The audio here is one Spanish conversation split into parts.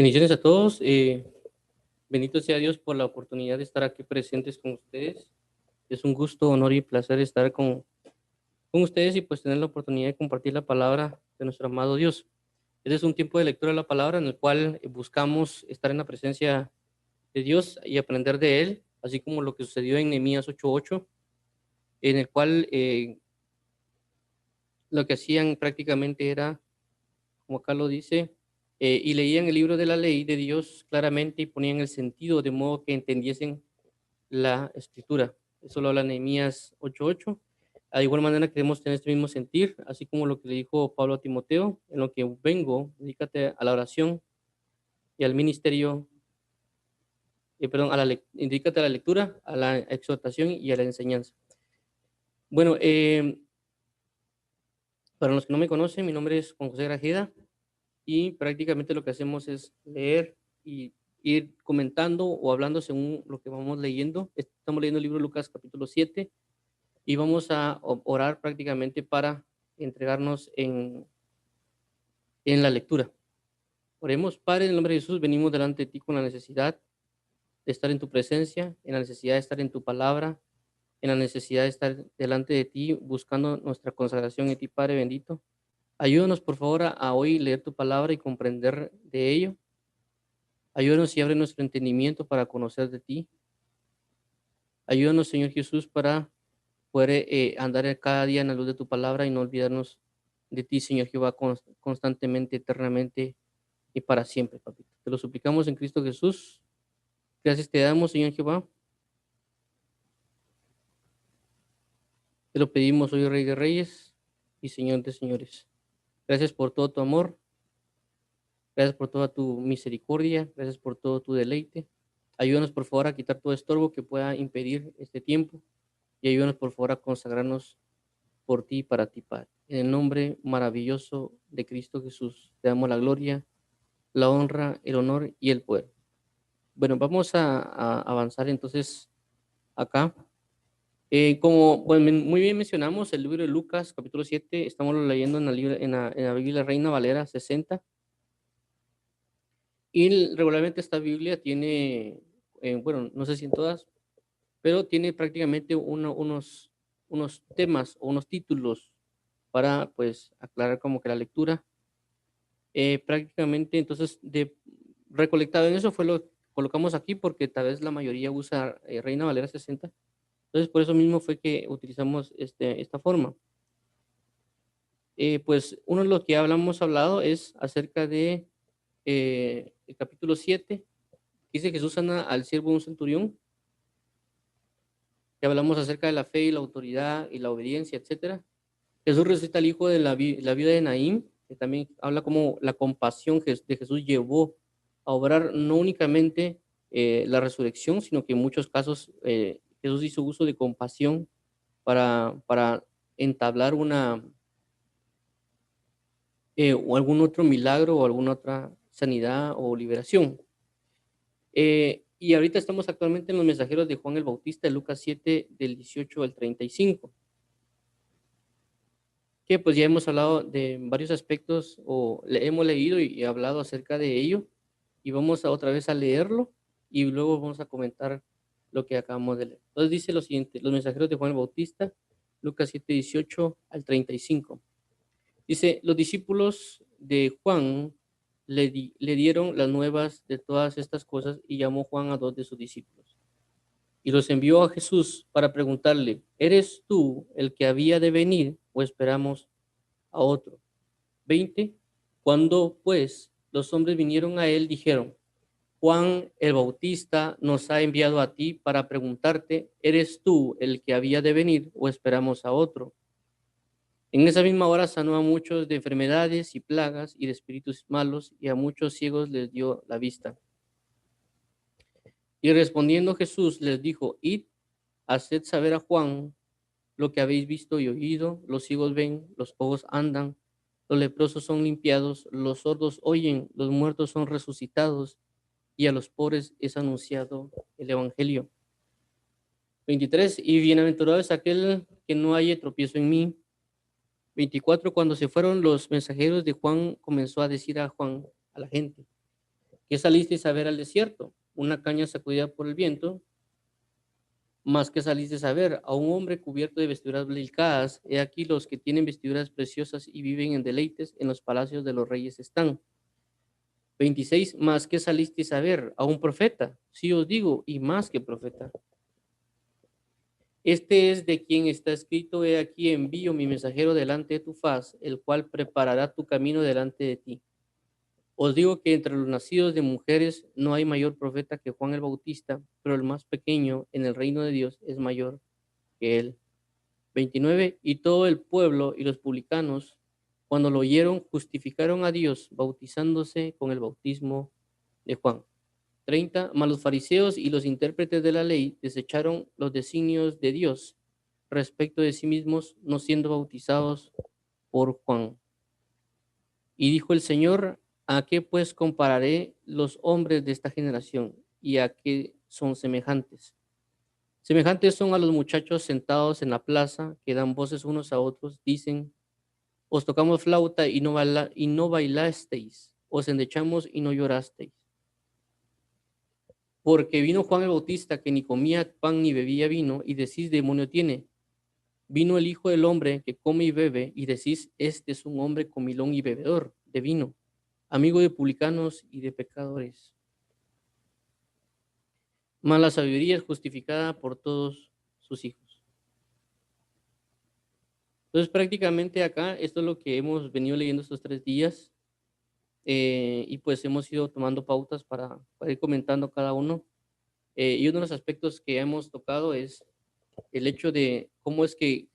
Bendiciones a todos. Bendito sea Dios por la oportunidad de estar aquí presentes con ustedes. Es un gusto, honor y placer estar con ustedes y pues tener la oportunidad de compartir la palabra de nuestro amado Dios. Este es un tiempo de lectura de la palabra en el cual buscamos estar en la presencia de Dios y aprender de Él, así como lo que sucedió en Nehemías 8:8, en el cual lo que hacían prácticamente era, como acá lo dice, y leían el libro de la ley de Dios claramente y ponían el sentido de modo que entendiesen la escritura. Eso lo habla Nehemías 8:8. De igual manera queremos tener este mismo sentir, así como lo que le dijo Pablo a Timoteo, en lo que vengo, dedícate a la oración y al ministerio, perdón, dedícate a la lectura, a la exhortación y a la enseñanza. Bueno, para los que no me conocen, mi nombre es Juan José Grajeda y prácticamente lo que hacemos es leer y ir comentando o hablando según lo que vamos leyendo. Estamos leyendo el libro de Lucas capítulo 7 y vamos a orar prácticamente para entregarnos en la lectura. Oremos, Padre, en el nombre de Jesús, venimos delante de ti con la necesidad de estar en tu presencia, en la necesidad de estar en tu palabra, en la necesidad de estar delante de ti, buscando nuestra consagración en ti, Padre bendito. Ayúdanos, por favor, a hoy leer tu palabra y comprender de ello. Ayúdanos y abre nuestro entendimiento para conocer de ti. Ayúdanos, Señor Jesús, para poder andar cada día en la luz de tu palabra y no olvidarnos de ti, Señor Jehová, constantemente, eternamente y para siempre, papito. Te lo suplicamos en Cristo Jesús. Gracias te damos, Señor Jehová. Te lo pedimos hoy, Rey de Reyes y Señor de Señores. Gracias por todo tu amor. Gracias por toda tu misericordia. Gracias por todo tu deleite. Ayúdanos, por favor, a quitar todo estorbo que pueda impedir este tiempo. Y ayúdanos, por favor, a consagrarnos por ti y para ti, Padre. En el nombre maravilloso de Cristo Jesús, te damos la gloria, la honra, el honor y el poder. Bueno, vamos a avanzar entonces acá. Como pues, muy bien mencionamos, el libro de Lucas, capítulo 7, estamos leyendo en la Biblia Reina Valera 60. Y regularmente esta Biblia tiene, bueno, no sé si en todas, pero tiene prácticamente unos temas o unos títulos para pues aclarar como que la lectura. Prácticamente entonces recolectado en eso fue lo que colocamos aquí porque tal vez la mayoría usa Reina Valera 60. Entonces por eso mismo fue que utilizamos esta forma. Pues uno de lo que hablado es acerca de el capítulo 7. Dice Jesús sana al siervo de un centurión, que hablamos acerca de la fe y la autoridad y la obediencia, etcétera. Jesús resucita al hijo de la viuda de Naín, que también habla como la compasión de Jesús llevó a obrar no únicamente la resurrección, sino que en muchos casos Jesús hizo uso de compasión para entablar o algún otro milagro o alguna otra sanidad o liberación. Y ahorita estamos actualmente en los mensajeros de Juan el Bautista, de Lucas 7, del 18 al 35, que pues ya hemos hablado de varios aspectos o hemos leído y hablado acerca de ello, y vamos a otra vez a leerlo y luego vamos a comentar lo que acabamos de leer. Entonces dice lo siguiente, los mensajeros de Juan el Bautista, Lucas 7, 18 al 35. Dice, los discípulos de Juan le dieron las nuevas de todas estas cosas y llamó Juan a dos de sus discípulos y los envió a Jesús para preguntarle, ¿eres tú el que había de venir o esperamos a otro? 20. Cuando pues los hombres vinieron a él, dijeron, Juan el Bautista nos ha enviado a ti para preguntarte, ¿eres tú el que había de venir o esperamos a otro? En esa misma hora sanó a muchos de enfermedades y plagas y de espíritus malos, y a muchos ciegos les dio la vista. Y respondiendo Jesús les dijo, id, haced saber a Juan lo que habéis visto y oído, los ciegos ven, los ojos andan, los leprosos son limpiados, los sordos oyen, los muertos son resucitados, y a los pobres es anunciado el Evangelio. 23. Y bienaventurado es aquel que no haya tropiezo en mí. 24. Cuando se fueron los mensajeros de Juan, comenzó a decir a Juan, a la gente, ¿Qué salisteis a ver al desierto? ¿Una caña sacudida por el viento? Más que salisteis a ver a un hombre cubierto de vestiduras delicadas. He aquí los que tienen vestiduras preciosas y viven en deleites, en los palacios de los reyes están. 26. Más que salisteis a ver a un profeta. Sí os digo, y más que profeta. Este es de quien está escrito: he aquí envío mi mensajero delante de tu faz, el cual preparará tu camino delante de ti. Os digo que entre los nacidos de mujeres no hay mayor profeta que Juan el Bautista, pero el más pequeño en el reino de Dios es mayor que él. 29. Y todo el pueblo y los publicanos, cuando lo oyeron, justificaron a Dios, bautizándose con el bautismo de Juan. 30. Mas los fariseos y los intérpretes de la ley desecharon los designios de Dios respecto de sí mismos, no siendo bautizados por Juan. Y dijo el Señor: ¿a qué pues compararé los hombres de esta generación? ¿Y a qué son semejantes? Semejantes son a los muchachos sentados en la plaza, que dan voces unos a otros, dicen: os tocamos flauta y no bailasteis, os endechamos y no llorasteis. Porque vino Juan el Bautista, que ni comía pan ni bebía vino, y decís: demonio tiene. Vino el Hijo del Hombre, que come y bebe, y decís: este es un hombre comilón y bebedor de vino, amigo de publicanos y de pecadores. Mas la sabiduría es justificada por todos sus hijos. Entonces, prácticamente acá, esto es lo que hemos venido leyendo estos 3 días, y pues hemos ido tomando pautas para ir comentando cada uno. Y uno de los aspectos que hemos tocado es el hecho de cómo es que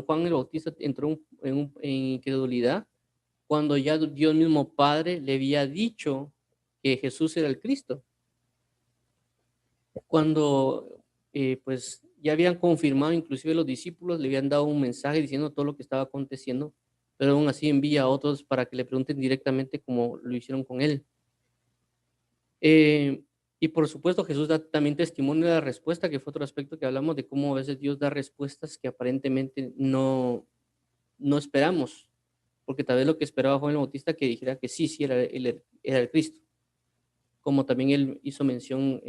Juan el Bautista entró en incredulidad cuando ya Dios mismo Padre le había dicho que Jesús era el Cristo. Cuando pues ya habían confirmado, inclusive los discípulos le habían dado un mensaje diciendo todo lo que estaba aconteciendo, pero aún así envía a otros para que le pregunten directamente como lo hicieron con él. Eh, y por supuesto Jesús da también testimonio de la respuesta, que fue otro aspecto que hablamos de cómo a veces Dios da respuestas que aparentemente no esperamos, porque tal vez lo que esperaba Juan el Bautista que dijera que sí, era el Cristo, como también él hizo mención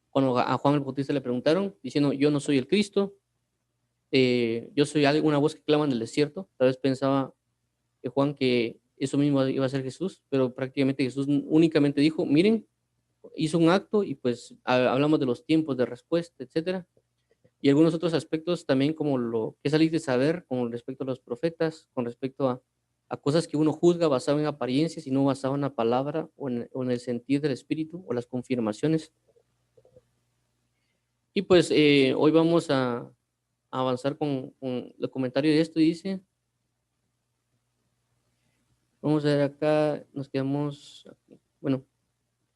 cuando a Juan el Bautista le preguntaron, diciendo: yo no soy el Cristo, yo soy una voz que clama en el desierto. Tal vez pensaba Juan que eso mismo iba a ser Jesús, pero prácticamente Jesús únicamente dijo: miren, hizo un acto y pues hablamos de los tiempos de respuesta, etcétera. Y algunos otros aspectos también, como lo que salís de saber con respecto a los profetas, con respecto a cosas que uno juzga basado en apariencias y no basado en la palabra o en el sentir del Espíritu o las confirmaciones. Y pues hoy vamos a avanzar con el comentario de esto. Y dice, vamos a ver acá, nos quedamos aquí. Bueno,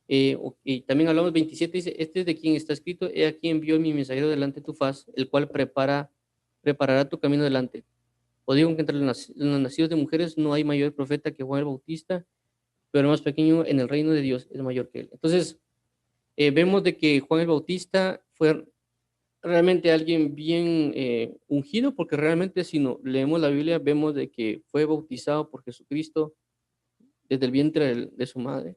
y también hablamos 27, dice: este es de quien está escrito: he aquí envió mi mensajero delante de tu faz, el cual preparará tu camino delante. Os digo que entre los nacidos de mujeres no hay mayor profeta que Juan el Bautista, pero el más pequeño en el reino de Dios es mayor que él. Entonces, vemos de que Juan el Bautista fue realmente alguien bien ungido, porque realmente si no leemos la Biblia, vemos de que fue bautizado por Jesucristo desde el vientre de su madre.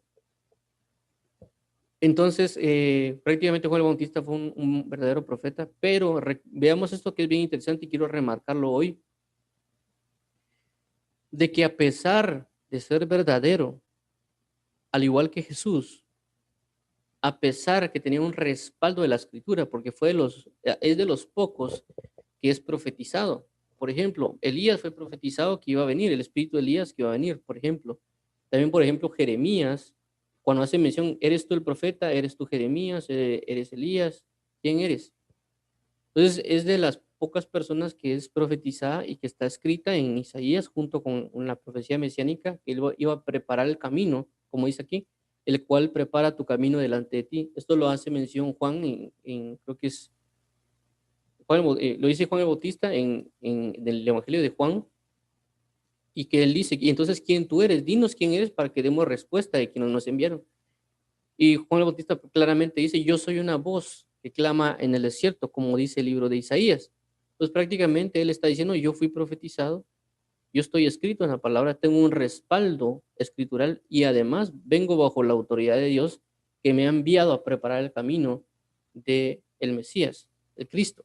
Entonces, prácticamente Juan el Bautista fue un verdadero profeta, pero veamos esto que es bien interesante y quiero remarcarlo hoy, de que a pesar de ser verdadero, al igual que Jesús, a pesar que tenía un respaldo de la escritura, porque es de los pocos que es profetizado. Por ejemplo, Elías fue profetizado que iba a venir, el espíritu de Elías que iba a venir, por ejemplo. También, por ejemplo, Jeremías, cuando hace mención: ¿eres tú el profeta? ¿Eres tú Jeremías? ¿Eres Elías? ¿Quién eres? Entonces, es de las pocas personas que es profetizada y que está escrita en Isaías junto con la profecía mesiánica, que él iba a preparar el camino, como dice aquí, el cual prepara tu camino delante de ti. Esto lo hace mención Juan creo que es, lo dice Juan el Bautista en el Evangelio de Juan, y que él dice: y entonces, ¿quién tú eres? Dinos quién eres para que demos respuesta de quienes nos enviaron. Y Juan el Bautista claramente dice: yo soy una voz que clama en el desierto, como dice el libro de Isaías. Pues prácticamente él está diciendo: yo fui profetizado yo estoy escrito en la palabra, tengo un respaldo escritural y además vengo bajo la autoridad de Dios que me ha enviado a preparar el camino de el Mesías, el Cristo.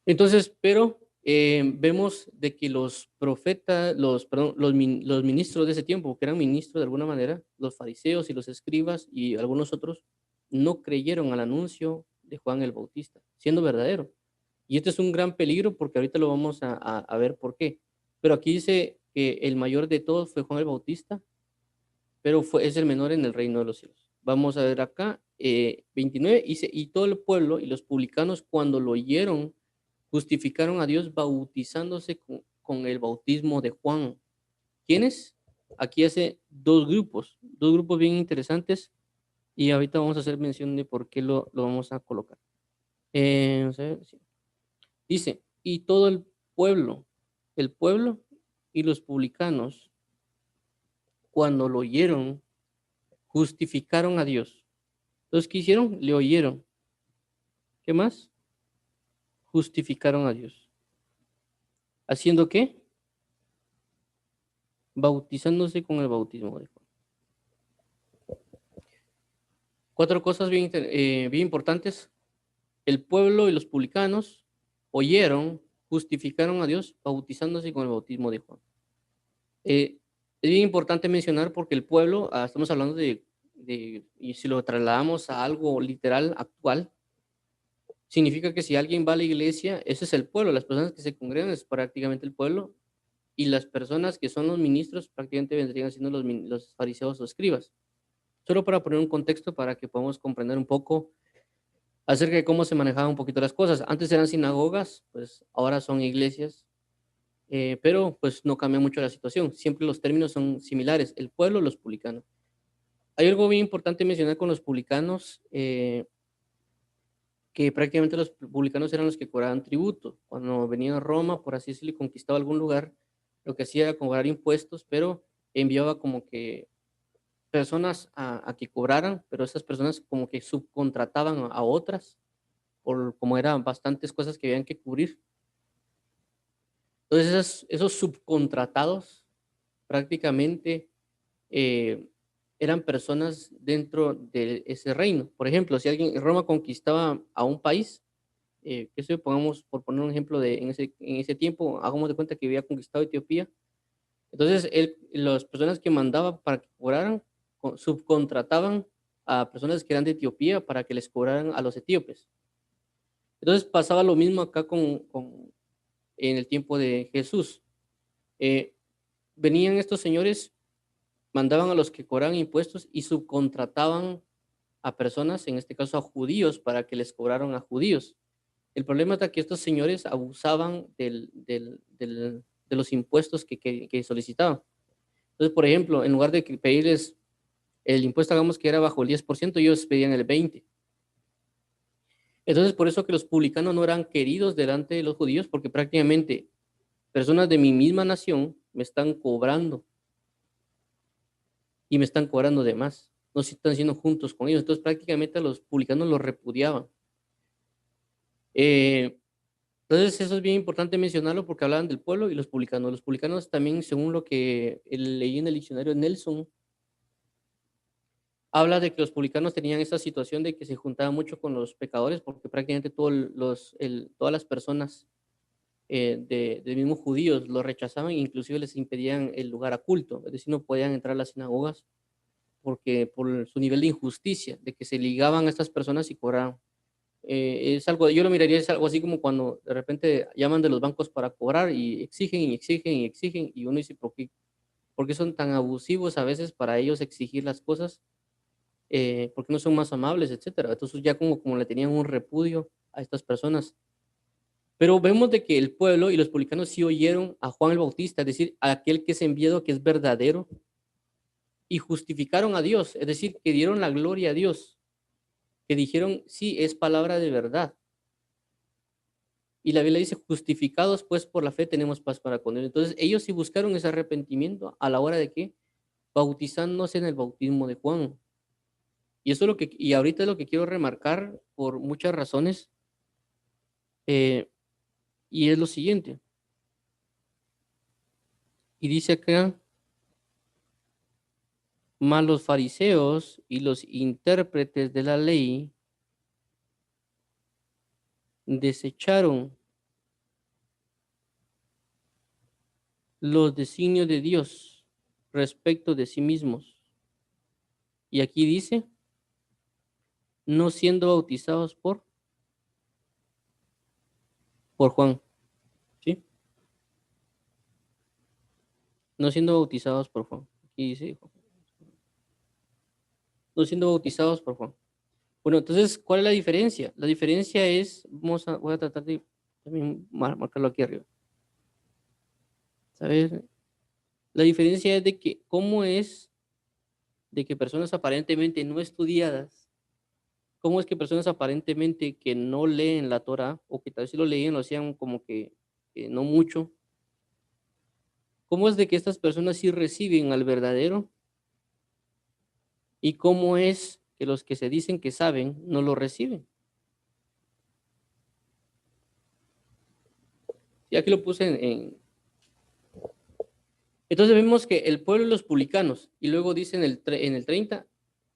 Entonces, pero vemos de que los profetas, perdón, los ministros de ese tiempo, que eran ministros de alguna manera, los fariseos y los escribas y algunos otros, no creyeron al anuncio de Juan el Bautista, siendo verdadero. Y este es un gran peligro porque ahorita lo vamos a ver por qué. Pero aquí dice que el mayor de todos fue Juan el Bautista, pero es el menor en el reino de los cielos. Vamos a ver acá, 29, dice, y todo el pueblo y los publicanos cuando lo oyeron, justificaron a Dios bautizándose con el bautismo de Juan. ¿Quiénes? Aquí hace dos grupos bien interesantes y ahorita vamos a hacer mención de por qué lo vamos a colocar. Vamos a ver, sí. Dice, y todo el pueblo y los publicanos, cuando lo oyeron, justificaron a Dios. Entonces, ¿qué hicieron? Le oyeron. ¿Qué más? Justificaron a Dios. ¿Haciendo qué? Bautizándose con el bautismo de Juan. Cuatro cosas bien importantes. El pueblo y los publicanos oyeron, justificaron a Dios, bautizándose con el bautismo de Juan. Es bien importante mencionar porque el pueblo, estamos hablando y si lo trasladamos a algo literal, actual, significa que si alguien va a la iglesia, ese es el pueblo, las personas que se congregan es prácticamente el pueblo, y las personas que son los ministros prácticamente vendrían siendo los fariseos o escribas. Solo para poner un contexto para que podamos comprender un poco acerca de cómo se manejaban un poquito las cosas. Antes eran sinagogas, pues ahora son iglesias, pero pues no cambia mucho la situación. Siempre los términos son similares, el pueblo, los publicanos. Hay algo bien importante mencionar con los publicanos, que prácticamente los publicanos eran los que cobraban tributo. Cuando venía a Roma, por así decirlo, y conquistaba algún lugar, lo que hacía era cobrar impuestos, pero enviaba como que personas a que cobraran, pero esas personas como que subcontrataban a otras, por como eran bastantes cosas que habían que cubrir. Entonces esos subcontratados prácticamente eh, eran personas dentro de ese reino. Por ejemplo, si alguien en Roma conquistaba a un país, que se pongamos, por poner un ejemplo de en ese tiempo, hagamos de cuenta que había conquistado Etiopía. Entonces, las personas que mandaba para que cobraran, subcontrataban a personas que eran de Etiopía para que les cobraran a los etíopes. Entonces pasaba lo mismo acá en el tiempo de Jesús. Eh, Venían estos señores, mandaban a los que cobraban impuestos y subcontrataban a personas, en este caso a judíos, para que les cobraran a judíos. El problema es que estos señores abusaban de los impuestos que solicitaban. Entonces, por ejemplo, en lugar de pedirles el impuesto, hagamos que era bajo el 10%, ellos pedían el 20%. Entonces, por eso que los publicanos no eran queridos delante de los judíos, porque prácticamente personas de mi misma nación me están cobrando y me están cobrando de más. No están siendo juntos con ellos. Entonces, prácticamente a los publicanos los repudiaban. Eh, Entonces, eso es bien importante mencionarlo porque hablaban del pueblo y los publicanos. Los publicanos también, según lo que leí en el diccionario Nelson, habla de que los publicanos tenían esa situación de que se juntaban mucho con los pecadores porque prácticamente todas las personas del mismo judíos lo rechazaban e inclusive les impedían el lugar a culto. Es decir, no podían entrar a las sinagogas porque por su nivel de injusticia, de que se ligaban a estas personas y cobraban. Es algo, yo lo miraría, es algo así como cuando de repente llaman de los bancos para cobrar y exigen y exigen y exigen y uno dice, por qué son tan abusivos a veces para ellos exigir las cosas? ¿Por qué no son más amables, etcétera? Entonces ya como le tenían un repudio a estas personas. Pero vemos de que el pueblo y los publicanos sí oyeron a Juan el Bautista, es decir, a aquel que es enviado, que es verdadero, y justificaron a Dios, es decir, que dieron la gloria a Dios, que dijeron, sí, es palabra de verdad. Y la Biblia dice, justificados pues por la fe tenemos paz para con Él. Entonces ellos sí buscaron ese arrepentimiento a la hora de que bautizándose en el bautismo de Juan. Y eso es y ahorita es lo que quiero remarcar por muchas razones, y es lo siguiente. Y dice acá, mas los fariseos y los intérpretes de la ley desecharon los designios de Dios respecto de sí mismos. Y aquí dice, no siendo bautizados por Juan, ¿sí? No siendo bautizados por Juan. Aquí dice, no siendo bautizados por Juan. Bueno, entonces, ¿cuál es la diferencia? La diferencia es, voy a tratar de también marcarlo aquí arriba. ¿Sabes? La diferencia es de que, ¿cómo es de que personas aparentemente no estudiadas, cómo es que personas aparentemente que no leen la Torah, o que tal vez sí lo leían, lo hacían como que no mucho, cómo es de que estas personas sí reciben al verdadero y cómo es que los que se dicen que saben no lo reciben? Y aquí lo puse entonces vemos que el pueblo y los publicanos, y luego dice en el 30,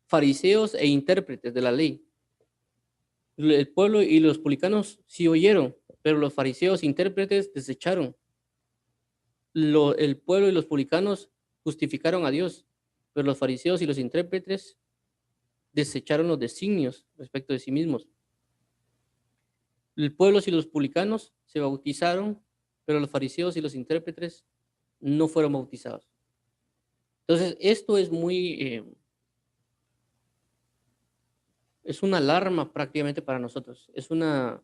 fariseos e intérpretes de la ley. El pueblo y los publicanos sí oyeron, pero los fariseos e intérpretes desecharon. El pueblo y los publicanos justificaron a Dios, pero los fariseos y los intérpretes desecharon los designios respecto de sí mismos. El pueblo y los publicanos se bautizaron, pero los fariseos y los intérpretes no fueron bautizados. Entonces, esto es es una alarma prácticamente para nosotros. Es un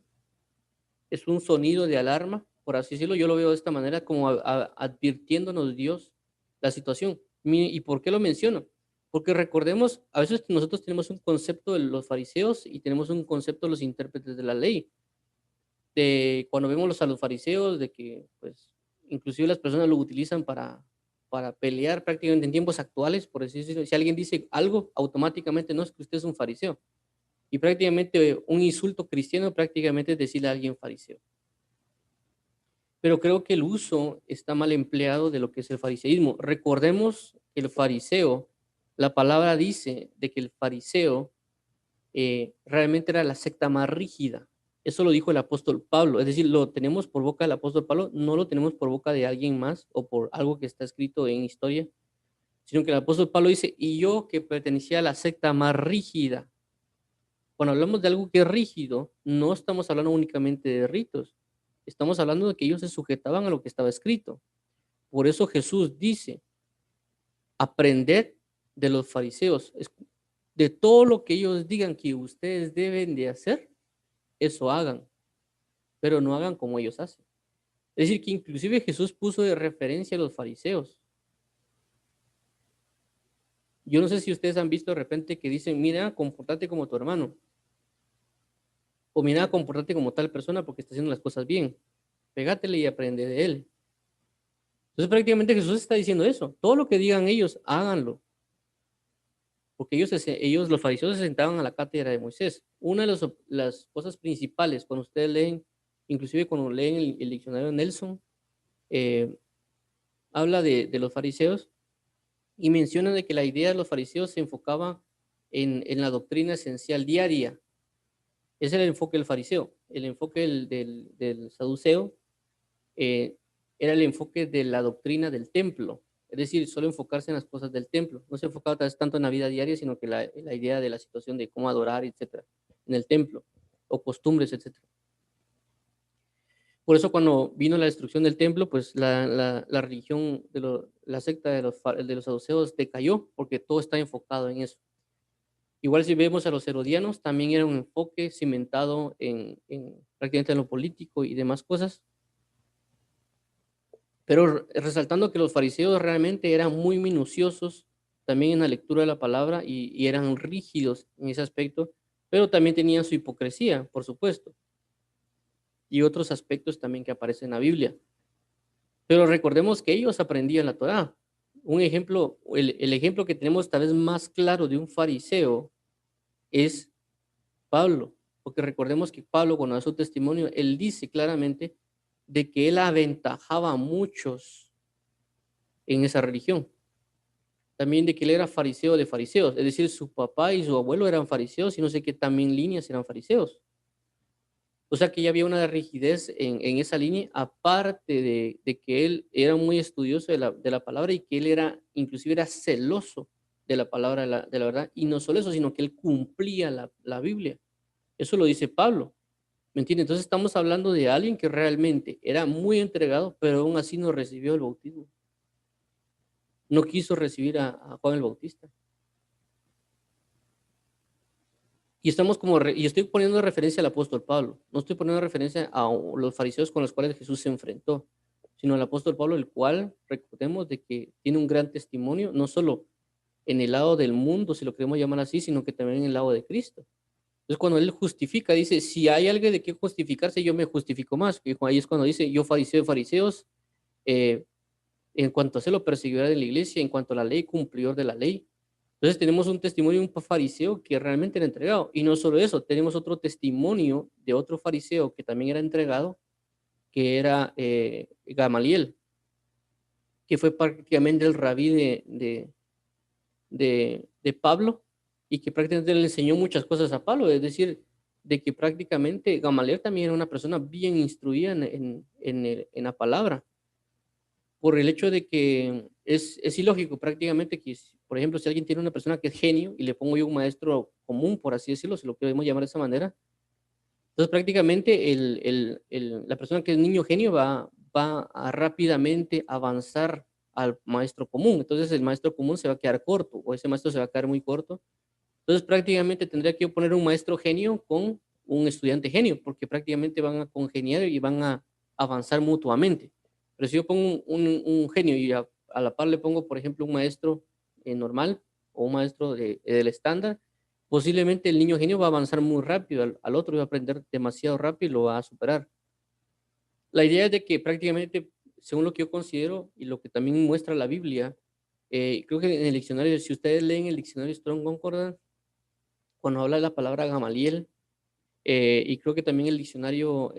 sonido de alarma, por así decirlo. Yo lo veo de esta manera, como advirtiéndonos Dios la situación. ¿Y por qué lo menciono? Porque recordemos, a veces nosotros tenemos un concepto de los fariseos y tenemos un concepto de los intérpretes de la ley. De cuando vemos a los fariseos, de que, pues, inclusive las personas lo utilizan para pelear prácticamente en tiempos actuales, por así decirlo. Si alguien dice algo, automáticamente no es que usted es un fariseo. Y prácticamente un insulto cristiano prácticamente es decirle a alguien fariseo. Pero creo que el uso está mal empleado de lo que es el fariseísmo. Recordemos que el fariseo, la palabra dice de que el fariseo realmente era la secta más rígida. Eso lo dijo el apóstol Pablo. Es decir, lo tenemos por boca del apóstol Pablo, no lo tenemos por boca de alguien más o por algo que está escrito en historia, sino que el apóstol Pablo dice, y yo que pertenecía a la secta más rígida. Cuando hablamos de algo que es rígido, no estamos hablando únicamente de ritos, estamos hablando de que ellos se sujetaban a lo que estaba escrito. Por eso Jesús dice, aprended de los fariseos, de todo lo que ellos digan que ustedes deben de hacer, eso hagan, pero no hagan como ellos hacen. Es decir, que inclusive Jesús puso de referencia a los fariseos. Yo no sé si ustedes han visto de repente que dicen, mira, comportate como tu hermano, o mira, comportate como tal persona porque está haciendo las cosas bien. Pégátele y aprende de él. Entonces prácticamente Jesús está diciendo eso. Todo lo que digan ellos, háganlo. Porque ellos, los fariseos, se sentaban a la cátedra de Moisés. Una de las cosas principales cuando ustedes leen, inclusive cuando leen el diccionario de Nelson, eh, habla de los fariseos y menciona de que la idea de los fariseos se enfocaba en la doctrina esencial diaria. Ese era el enfoque del fariseo. El enfoque del saduceo eh, era el enfoque de la doctrina del templo, es decir, solo enfocarse en las cosas del templo. No se enfocaba tal vez tanto en la vida diaria, sino que la idea de la situación de cómo adorar, etcétera, en el templo, o costumbres, etcétera. Por eso cuando vino la destrucción del templo, pues la religión, la secta de los saduceos decayó, porque todo está enfocado en eso. Igual si vemos a los herodianos, también era un enfoque cimentado en prácticamente en lo político y demás cosas. Pero resaltando que los fariseos realmente eran muy minuciosos también en la lectura de la palabra y eran rígidos en ese aspecto, pero también tenían su hipocresía, por supuesto, y otros aspectos también que aparecen en la Biblia. Pero recordemos que ellos aprendían la Torá. Un ejemplo, el ejemplo que tenemos tal vez más claro de un fariseo es Pablo, porque recordemos que Pablo, cuando da su testimonio, él dice claramente de que él aventajaba a muchos en esa religión. También de que él era fariseo de fariseos, es decir, su papá y su abuelo eran fariseos y no sé qué también líneas eran fariseos. O sea que ya había una rigidez en esa línea, aparte de que él era muy estudioso de la palabra y que él era, inclusive era celoso de la palabra de la verdad. Y no solo eso, sino que él cumplía la Biblia. Eso lo dice Pablo, ¿me entiendes? Entonces estamos hablando de alguien que realmente era muy entregado, pero aún así no recibió el bautismo. No quiso recibir a Juan el Bautista. Y estamos y estoy poniendo referencia al apóstol Pablo, no estoy poniendo referencia a los fariseos con los cuales Jesús se enfrentó, sino al apóstol Pablo, el cual recordemos de que tiene un gran testimonio, no solo en el lado del mundo, si lo queremos llamar así, sino que también en el lado de Cristo. Entonces, cuando él justifica, dice, si hay algo de qué justificarse, yo me justifico más. Y ahí es cuando dice, yo fariseo de fariseos, eh, en cuanto a lo perseguidor de la iglesia, en cuanto a la ley, cumplidor de la ley. Entonces tenemos un testimonio de un fariseo que realmente era entregado. Y no solo eso, tenemos otro testimonio de otro fariseo que también era entregado, que era Gamaliel, que fue prácticamente el rabí de Pablo y que prácticamente le enseñó muchas cosas a Pablo. Es decir, de que prácticamente Gamaliel también era una persona bien instruida en la palabra, por el hecho de que es ilógico prácticamente que, por ejemplo, si alguien tiene una persona que es genio y le pongo yo un maestro común, por así decirlo, si lo podemos llamar de esa manera, entonces prácticamente la persona que es niño genio va a rápidamente avanzar al maestro común. Entonces el maestro común se va a quedar corto o ese maestro se va a quedar muy corto. Entonces prácticamente tendría que yo poner un maestro genio con un estudiante genio, porque prácticamente van a congeniar y van a avanzar mutuamente. Pero si yo pongo un genio y a la par le pongo, por ejemplo, un maestro normal o un maestro del estándar, posiblemente el niño genio va a avanzar muy rápido al otro, va a aprender demasiado rápido y lo va a superar. La idea es de que prácticamente, según lo que yo considero y lo que también muestra la Biblia, creo que en el diccionario, si ustedes leen el diccionario Strong Concordance, cuando habla de la palabra Gamaliel, y creo que también el diccionario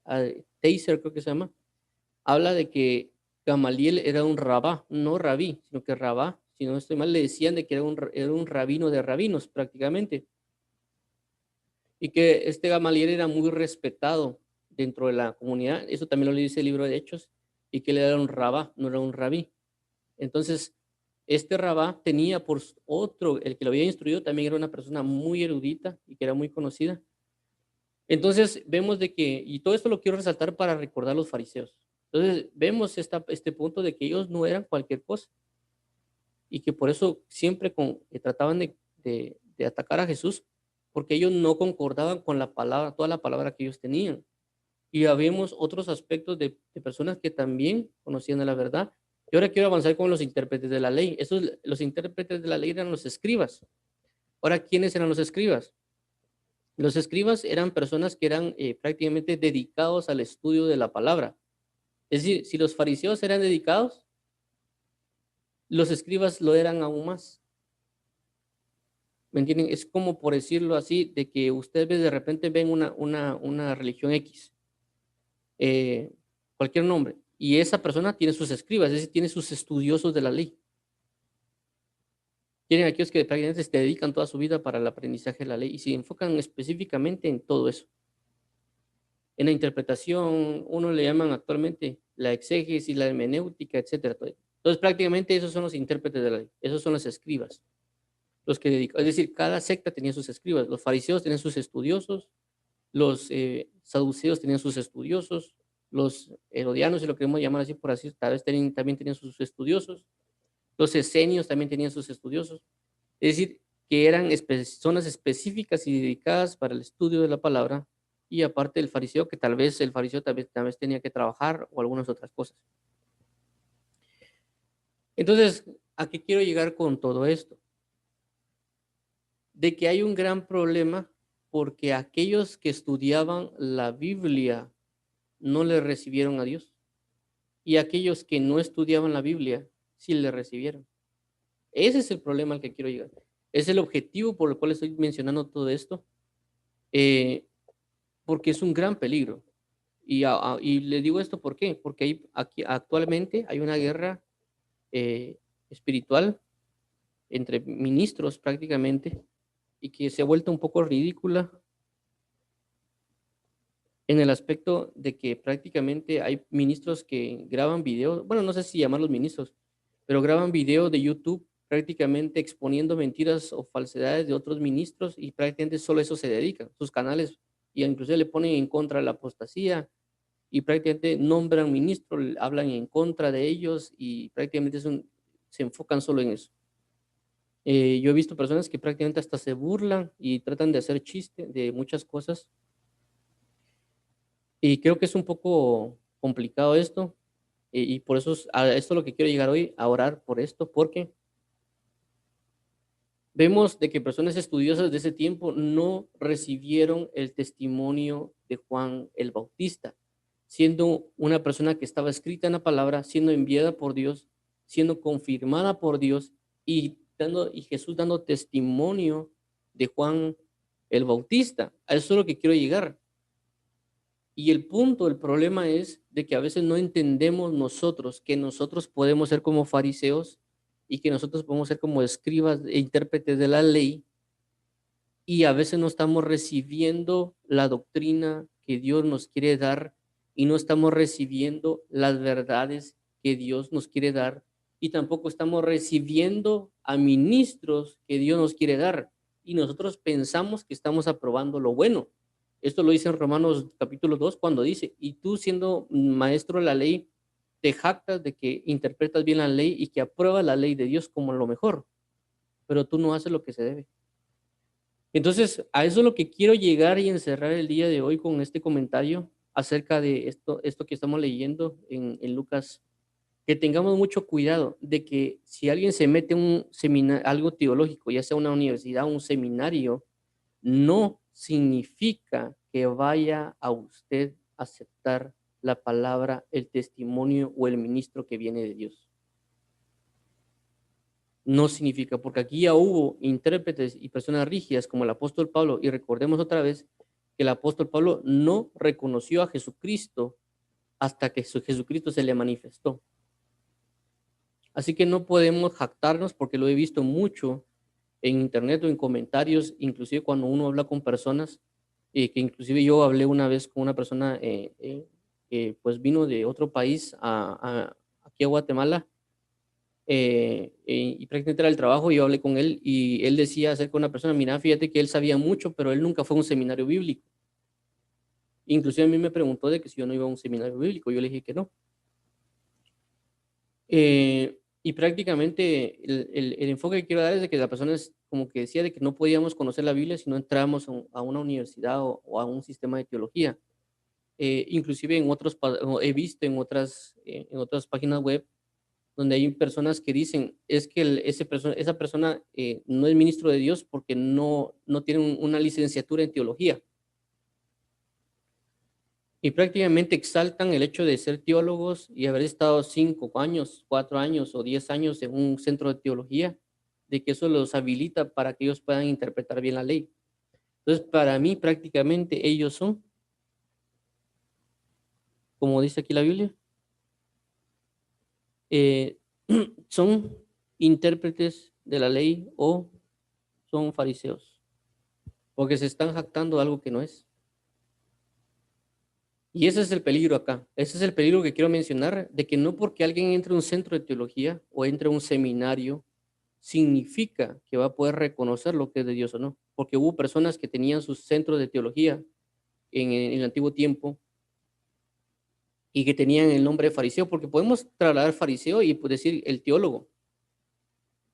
Taser, creo que se llama, habla de que Gamaliel era un rabá, no rabí, sino que rabá, si no estoy mal, le decían de que era un rabino de rabinos prácticamente, y que este Gamaliel era muy respetado dentro de la comunidad, eso también lo dice el libro de Hechos, y que él era un rabá, no era un rabí. Entonces, este rabá tenía por otro, el que lo había instruido también era una persona muy erudita y que era muy conocida. Entonces, vemos de que, y todo esto lo quiero resaltar para recordar a los fariseos. Entonces, vemos este punto de que ellos no eran cualquier cosa y que por eso siempre trataban de atacar a Jesús, porque ellos no concordaban con la palabra, toda la palabra que ellos tenían. Y habíamos otros aspectos de personas que también conocían de la verdad. Y ahora quiero avanzar con los intérpretes de la ley. Los intérpretes de la ley eran los escribas. Ahora, ¿quiénes eran los escribas? Los escribas eran personas que eran prácticamente dedicados al estudio de la palabra. Es decir, si los fariseos eran dedicados, los escribas lo eran aún más. ¿Me entienden? Es como por decirlo así, de que ustedes de repente ven una religión X, eh, cualquier nombre, y esa persona tiene sus escribas, es decir, tiene sus estudiosos de la ley. Tienen aquellos que prácticamente se dedican toda su vida para el aprendizaje de la ley y se enfocan específicamente en todo eso. En la interpretación, uno le llaman actualmente la exégesis, la hermenéutica, etcétera. Entonces, prácticamente esos son los intérpretes de la ley, esos son los escribas, los que dedican. Es decir, cada secta tenía sus escribas. Los fariseos tenían sus estudiosos, los saduceos tenían sus estudiosos, los herodianos, si lo queremos llamar así, por así, tal vez también tenían sus estudiosos, los esenios también tenían sus estudiosos. Es decir, que eran zonas específicas y dedicadas para el estudio de la palabra, y aparte del fariseo, que tal vez el fariseo tal vez tenía que trabajar o algunas otras cosas. Entonces, ¿a qué quiero llegar con todo esto? De que hay un gran problema porque aquellos que estudiaban la Biblia no le recibieron a Dios, y aquellos que no estudiaban la Biblia sí le recibieron. Ese es el problema al que quiero llegar. Es el objetivo por el cual estoy mencionando todo esto, eh, porque es un gran peligro. Y le digo esto, ¿por qué? Porque aquí actualmente hay una guerra espiritual entre ministros prácticamente y que se ha vuelto un poco ridícula en el aspecto de que prácticamente hay ministros que graban videos, bueno, no sé si llamarlos ministros, pero graban videos de YouTube prácticamente exponiendo mentiras o falsedades de otros ministros y prácticamente solo eso se dedican, sus canales, y inclusive le ponen en contra de la apostasía y prácticamente nombran ministros, hablan en contra de ellos y prácticamente se enfocan solo en eso. Yo he visto personas que prácticamente hasta se burlan y tratan de hacer chiste de muchas cosas y creo que es un poco complicado esto y por eso a esto es lo que quiero llegar hoy, a orar por esto, porque vemos de que personas estudiosas de ese tiempo no recibieron el testimonio de Juan el Bautista, siendo una persona que estaba escrita en la palabra, siendo enviada por Dios, siendo confirmada por Dios y Jesús dando testimonio de Juan el Bautista. A eso es lo que quiero llegar. Y el punto, el problema es de que a veces no entendemos nosotros que nosotros podemos ser como fariseos y que nosotros podemos ser como escribas e intérpretes de la ley y a veces no estamos recibiendo la doctrina que Dios nos quiere dar y no estamos recibiendo las verdades que Dios nos quiere dar y tampoco estamos recibiendo a ministros que Dios nos quiere dar y nosotros pensamos que estamos aprobando lo bueno. Esto lo dice en Romanos capítulo 2 cuando dice, y tú siendo maestro de la ley, te jactas de que interpretas bien la ley y que apruebas la ley de Dios como lo mejor, pero tú no haces lo que se debe. Entonces, a eso es lo que quiero llegar y encerrar el día de hoy con este comentario acerca de esto que estamos leyendo en Lucas, que tengamos mucho cuidado de que si alguien se mete en un seminario, algo teológico, ya sea una universidad o un seminario, no significa que vaya a usted a aceptar la palabra, el testimonio o el ministro que viene de Dios. No significa, porque aquí ya hubo intérpretes y personas rígidas como el apóstol Pablo, y recordemos otra vez que el apóstol Pablo no reconoció a Jesucristo hasta que Jesucristo se le manifestó. Así que no podemos jactarnos porque lo he visto mucho en internet o en comentarios, inclusive cuando uno habla con personas, que inclusive yo hablé una vez con una persona que pues vino de otro país aquí a Guatemala y prácticamente era el trabajo, y yo hablé con él y él decía acerca de una persona, mira, fíjate que él sabía mucho, pero él nunca fue a un seminario bíblico. Inclusive a mí me preguntó de que si yo no iba a un seminario bíblico, yo le dije que no. Y prácticamente el enfoque que quiero dar es de que la persona es como que decía de que no podíamos conocer la Biblia si no entramos a una universidad o a un sistema de teología. Inclusive he visto en otras páginas web donde hay personas que dicen, es que esa persona no es ministro de Dios porque no tiene una licenciatura en teología. Y prácticamente exaltan el hecho de ser teólogos y haber estado 5 años, 4 años o 10 años en un centro de teología, de que eso los habilita para que ellos puedan interpretar bien la ley. Entonces, para mí prácticamente ellos son, como dice aquí la Biblia, eh, son intérpretes de la ley o son fariseos, porque se están jactando de algo que no es. Y ese es el peligro acá. Ese es el peligro que quiero mencionar, de que no porque alguien entre a un centro de teología o entre a un seminario, significa que va a poder reconocer lo que es de Dios o no. Porque hubo personas que tenían sus centros de teología en el antiguo tiempo y que tenían el nombre de fariseo, porque podemos trasladar fariseo y pues, decir el teólogo.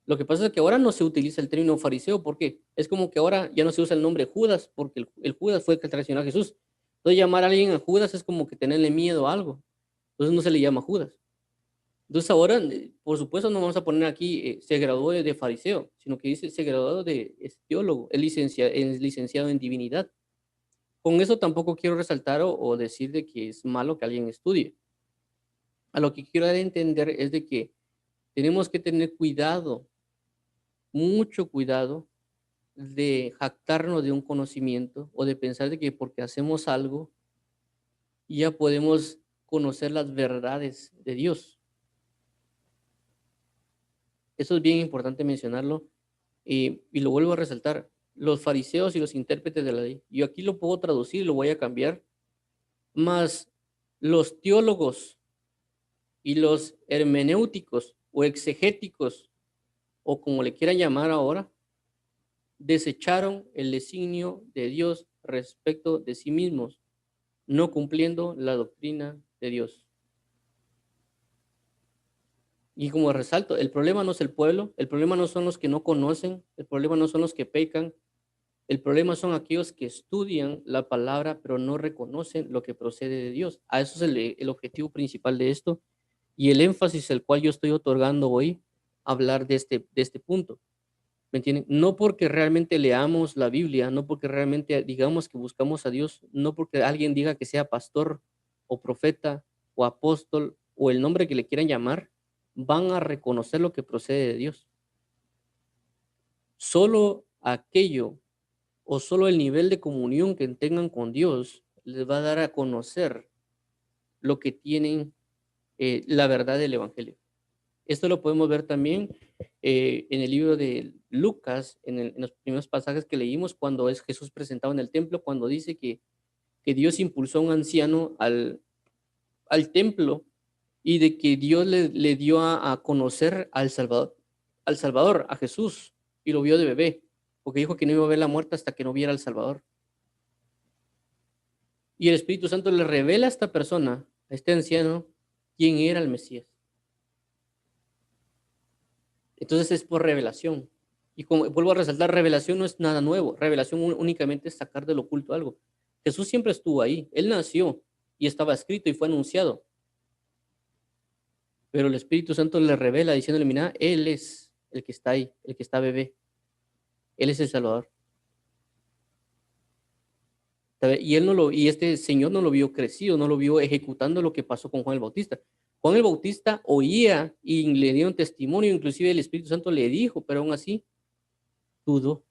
Lo que pasa es que ahora no se utiliza el término fariseo porque es como que ahora ya no se usa el nombre Judas, porque el Judas fue el que traicionó a Jesús. Entonces llamar a alguien a Judas es como que tenerle miedo a algo. Entonces no se le llama Judas. Entonces ahora, por supuesto, no vamos a poner aquí se graduó de fariseo, sino que dice se graduó es teólogo, es licenciado en divinidad. Con eso tampoco quiero resaltar o decir de que es malo que alguien estudie. A lo que quiero dar a entender es de que tenemos que tener cuidado, mucho cuidado, de jactarnos de un conocimiento o de pensar de que porque hacemos algo y ya podemos conocer las verdades de Dios. Eso es bien importante mencionarlo, y lo vuelvo a resaltar. Los fariseos y los intérpretes de la ley. Yo aquí lo puedo traducir, lo voy a cambiar. Más los teólogos y los hermenéuticos o exegéticos, o como le quieran llamar ahora, desecharon el designio de Dios respecto de sí mismos, no cumpliendo la doctrina de Dios. Y como resalto, el problema no es el pueblo, el problema no son los que no conocen, el problema no son los que pecan, el problema son aquellos que estudian la palabra, pero no reconocen lo que procede de Dios. A eso es el objetivo principal de esto y el énfasis el cual yo estoy otorgando hoy, hablar de este punto. ¿Me entienden? No porque realmente leamos la Biblia, no porque realmente digamos que buscamos a Dios, no porque alguien diga que sea pastor o profeta o apóstol o el nombre que le quieran llamar, van a reconocer lo que procede de Dios. Solo aquello o solo el nivel de comunión que tengan con Dios les va a dar a conocer lo que tienen, la verdad del Evangelio. Esto lo podemos ver también en el libro de Lucas, en los primeros pasajes que leímos, cuando es Jesús presentado en el templo, cuando dice que Dios impulsó a un anciano al templo y de que Dios le dio a conocer al Salvador, a Jesús, y lo vio de bebé, porque dijo que no iba a ver la muerte hasta que no viera al Salvador. Y el Espíritu Santo le revela a esta persona, a este anciano, quién era el Mesías. Entonces es por revelación. Y como vuelvo a resaltar, revelación no es nada nuevo. Revelación únicamente es sacar del oculto algo. Jesús siempre estuvo ahí. Él nació y estaba escrito y fue anunciado. Pero el Espíritu Santo le revela diciéndole, mira, Él es el que está ahí, el que está bebé. Él es el Salvador. Y este señor no lo vio crecido, no lo vio ejecutando lo que pasó con Juan el Bautista. Juan el Bautista oía y le dieron testimonio, inclusive el Espíritu Santo le dijo, pero aún así dudó.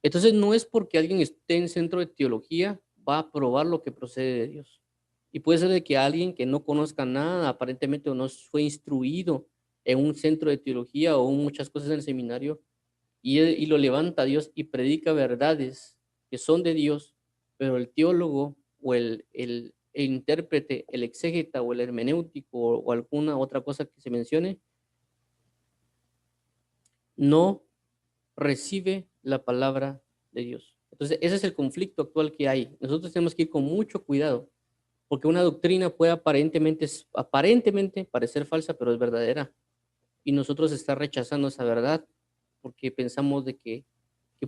Entonces no es porque alguien esté en centro de teología va a probar lo que procede de Dios. Y puede ser de que alguien que no conozca nada, aparentemente o no fue instruido en un centro de teología o en muchas cosas en el seminario, y lo levanta a Dios y predica verdades que son de Dios, pero el teólogo o el intérprete, el exégeta o el hermenéutico o alguna otra cosa que se mencione, no recibe la palabra de Dios. Entonces, ese es el conflicto actual que hay. Nosotros tenemos que ir con mucho cuidado, porque una doctrina puede aparentemente parecer falsa, pero es verdadera. Y nosotros está rechazando esa verdad porque pensamos de que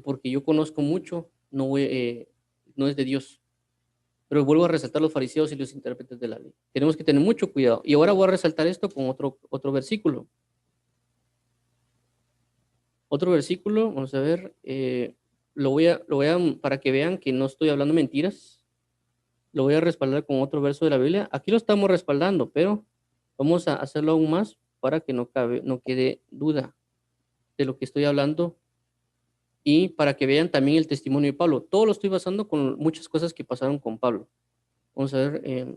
porque yo conozco mucho, no es de Dios. Pero vuelvo a resaltar los fariseos y los intérpretes de la ley. Tenemos que tener mucho cuidado. Y ahora voy a resaltar esto con otro versículo. Otro versículo, vamos a ver, para que vean que no estoy hablando mentiras, lo voy a respaldar con otro verso de la Biblia. Aquí lo estamos respaldando, pero vamos a hacerlo aún más para que no quede duda de lo que estoy hablando y para que vean también el testimonio de Pablo. Todo lo estoy basando con muchas cosas que pasaron con Pablo. Vamos a ver.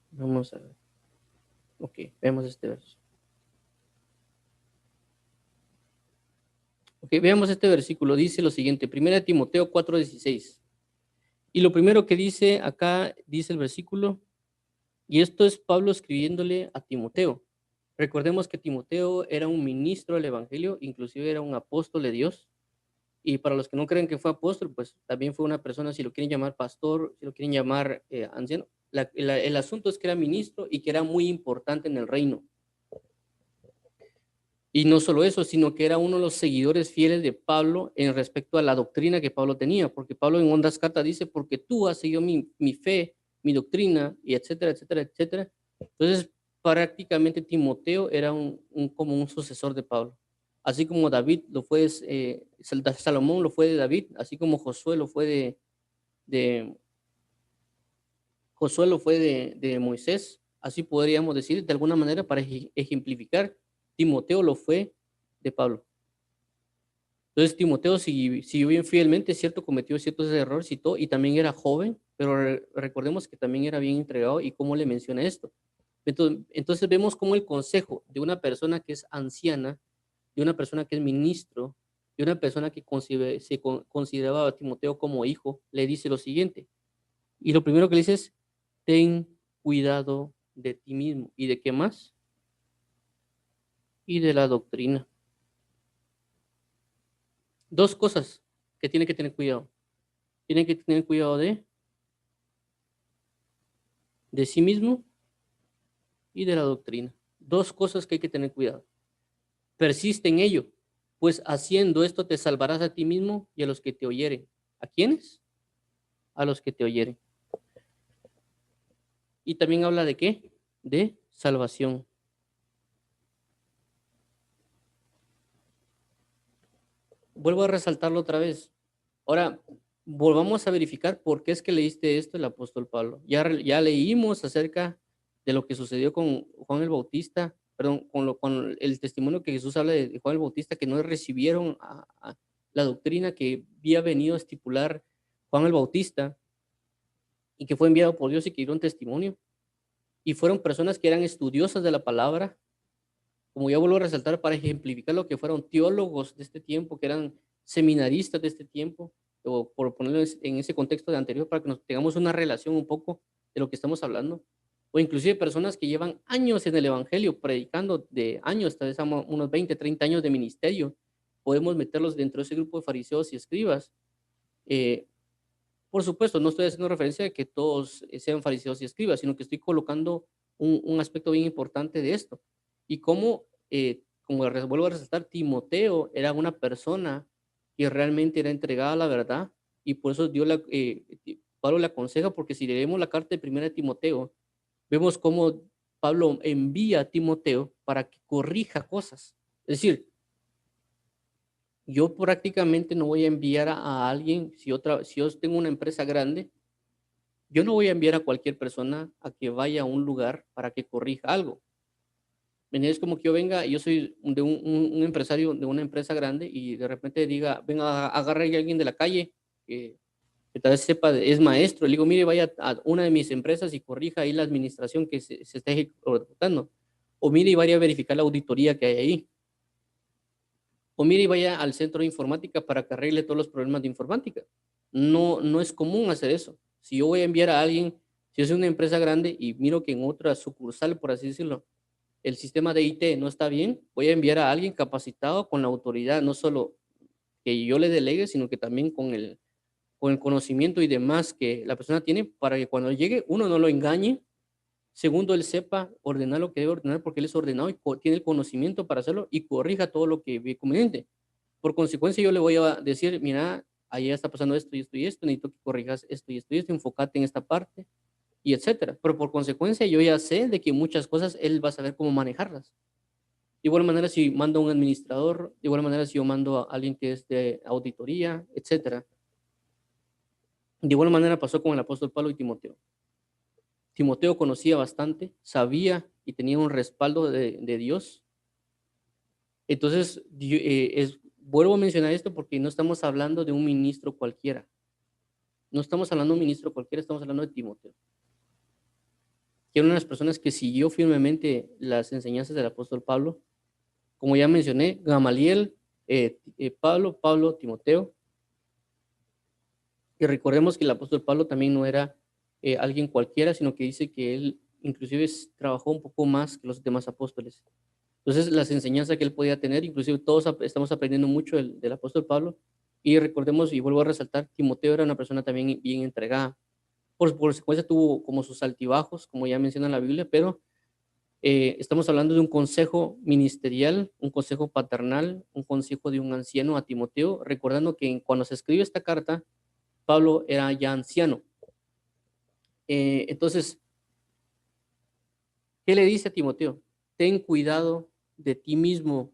Vamos a ver. Ok, veamos este verso. Ok, veamos este versículo. Dice lo siguiente, 1 Timoteo 4:16. Y lo primero que dice acá, dice el versículo, y esto es Pablo escribiéndole a Timoteo. Recordemos que Timoteo era un ministro del Evangelio, inclusive era un apóstol de Dios. Y para los que no creen que fue apóstol, pues también fue una persona, si lo quieren llamar pastor, si lo quieren llamar anciano. El asunto es que era ministro y que era muy importante en el reino. Y no solo eso, sino que era uno de los seguidores fieles de Pablo en respecto a la doctrina que Pablo tenía, porque Pablo en otras cartas dice, porque tú has seguido mi fe, mi doctrina, y etcétera, etcétera, etcétera. Entonces, prácticamente Timoteo era como un sucesor de Pablo. Así como David lo fue, Salomón lo fue de David, así como Josué lo fue de Moisés, Así podríamos decir de alguna manera para ejemplificar. Timoteo lo fue de Pablo. Entonces Timoteo siguió bien fielmente, es cierto, cometió ciertos errores y todo, y también era joven, pero recordemos que también era bien entregado y cómo le menciona esto. Entonces vemos cómo el consejo de una persona que es anciana, de una persona que es ministro, de una persona que consideraba a Timoteo como hijo, le dice lo siguiente. Y lo primero que le dice es, ten cuidado de ti mismo. ¿Y de qué más? Y de la doctrina. Dos cosas que tiene que tener cuidado. Tiene que tener cuidado de sí mismo y de la doctrina. Dos cosas que hay que tener cuidado. Persiste en ello, pues haciendo esto te salvarás a ti mismo y a los que te oyeren. ¿A quiénes? A los que te oyeren. Y también habla de qué? De salvación. Vuelvo a resaltarlo otra vez. Ahora, volvamos a verificar por qué es que leíste esto el apóstol Pablo. Ya leímos acerca de lo que sucedió con Juan el Bautista, perdón, con el testimonio que Jesús habla de Juan el Bautista, que no recibieron a la doctrina que había venido a estipular Juan el Bautista y que fue enviado por Dios y que dieron testimonio. Y fueron personas que eran estudiosas de la palabra, como ya vuelvo a resaltar, para ejemplificar lo que fueron teólogos de este tiempo, que eran seminaristas de este tiempo, o por ponerlo en ese contexto de anterior, para que nos tengamos una relación un poco de lo que estamos hablando, o inclusive personas que llevan años en el Evangelio, predicando de años, tal vez unos 20, 30 años de ministerio, podemos meterlos dentro de ese grupo de fariseos y escribas. Eh, por supuesto, no estoy haciendo referencia a que todos sean fariseos y escribas, sino que estoy colocando un aspecto bien importante de esto. Y cómo, como vuelvo a resaltar, Timoteo era una persona que realmente era entregada a la verdad y por eso Pablo le aconseja, porque si leemos la carta de primera de Timoteo, vemos cómo Pablo envía a Timoteo para que corrija cosas. Es decir, yo prácticamente no voy a enviar a alguien, si yo tengo una empresa grande, yo no voy a enviar a cualquier persona a que vaya a un lugar para que corrija algo. Es como que yo venga, yo soy de un empresario de una empresa grande y de repente diga, venga, agarre a alguien de la calle que tal vez sepa, es maestro. Le digo, mire, vaya a una de mis empresas y corrija ahí la administración que se está ejecutando. O mire y vaya a verificar la auditoría que hay ahí. O mire y vaya al centro de informática para que arregle todos los problemas de informática. No, no es común hacer eso. Si yo voy a enviar a alguien, si yo soy una empresa grande y miro que en otra sucursal, por así decirlo, el sistema de IT no está bien, voy a enviar a alguien capacitado con la autoridad, no solo que yo le delegue, sino que también con el conocimiento y demás que la persona tiene para que cuando llegue, uno, no lo engañe, segundo, él sepa ordenar lo que debe ordenar porque él es ordenado y tiene el conocimiento para hacerlo y corrija todo lo que ve conveniente. Por consecuencia, yo le voy a decir, mira, ahí está pasando esto y esto y esto, necesito que corrijas esto y esto y esto, enfócate en esta parte y etcétera. Pero por consecuencia, yo ya sé de que muchas cosas él va a saber cómo manejarlas. De igual manera, si mando a un administrador, de igual manera, si yo mando a alguien que es de auditoría, etcétera. De igual manera pasó con el apóstol Pablo y Timoteo. Timoteo conocía bastante, sabía y tenía un respaldo de Dios. Entonces, vuelvo a mencionar esto porque no estamos hablando de un ministro cualquiera. No estamos hablando de un ministro cualquiera, estamos hablando de Timoteo, que era una de las personas que siguió firmemente las enseñanzas del apóstol Pablo. Como ya mencioné, Gamaliel, Pablo, Timoteo. Y recordemos que el apóstol Pablo también no era alguien cualquiera, sino que dice que él inclusive trabajó un poco más que los demás apóstoles. Entonces, las enseñanzas que él podía tener, inclusive todos estamos aprendiendo mucho del apóstol Pablo. Y recordemos, y vuelvo a resaltar, Timoteo era una persona también bien entregada. Por consecuencia, tuvo como sus altibajos, como ya menciona la Biblia, pero estamos hablando de un consejo ministerial, un consejo paternal, un consejo de un anciano a Timoteo, recordando que cuando se escribe esta carta, Pablo era ya anciano. Entonces, ¿qué le dice a Timoteo? Ten cuidado de ti mismo,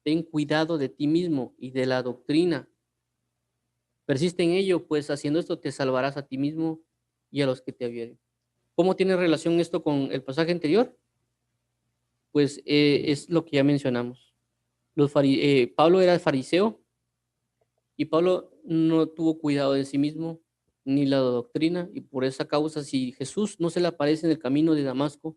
ten cuidado de ti mismo y de la doctrina. Persiste en ello, pues haciendo esto te salvarás a ti mismo y a los que te vieren. ¿Cómo tiene relación esto con el pasaje anterior? Pues es lo que ya mencionamos. Pablo era fariseo y Pablo no tuvo cuidado de sí mismo ni la doctrina, y por esa causa, si Jesús no se le aparece en el camino de Damasco,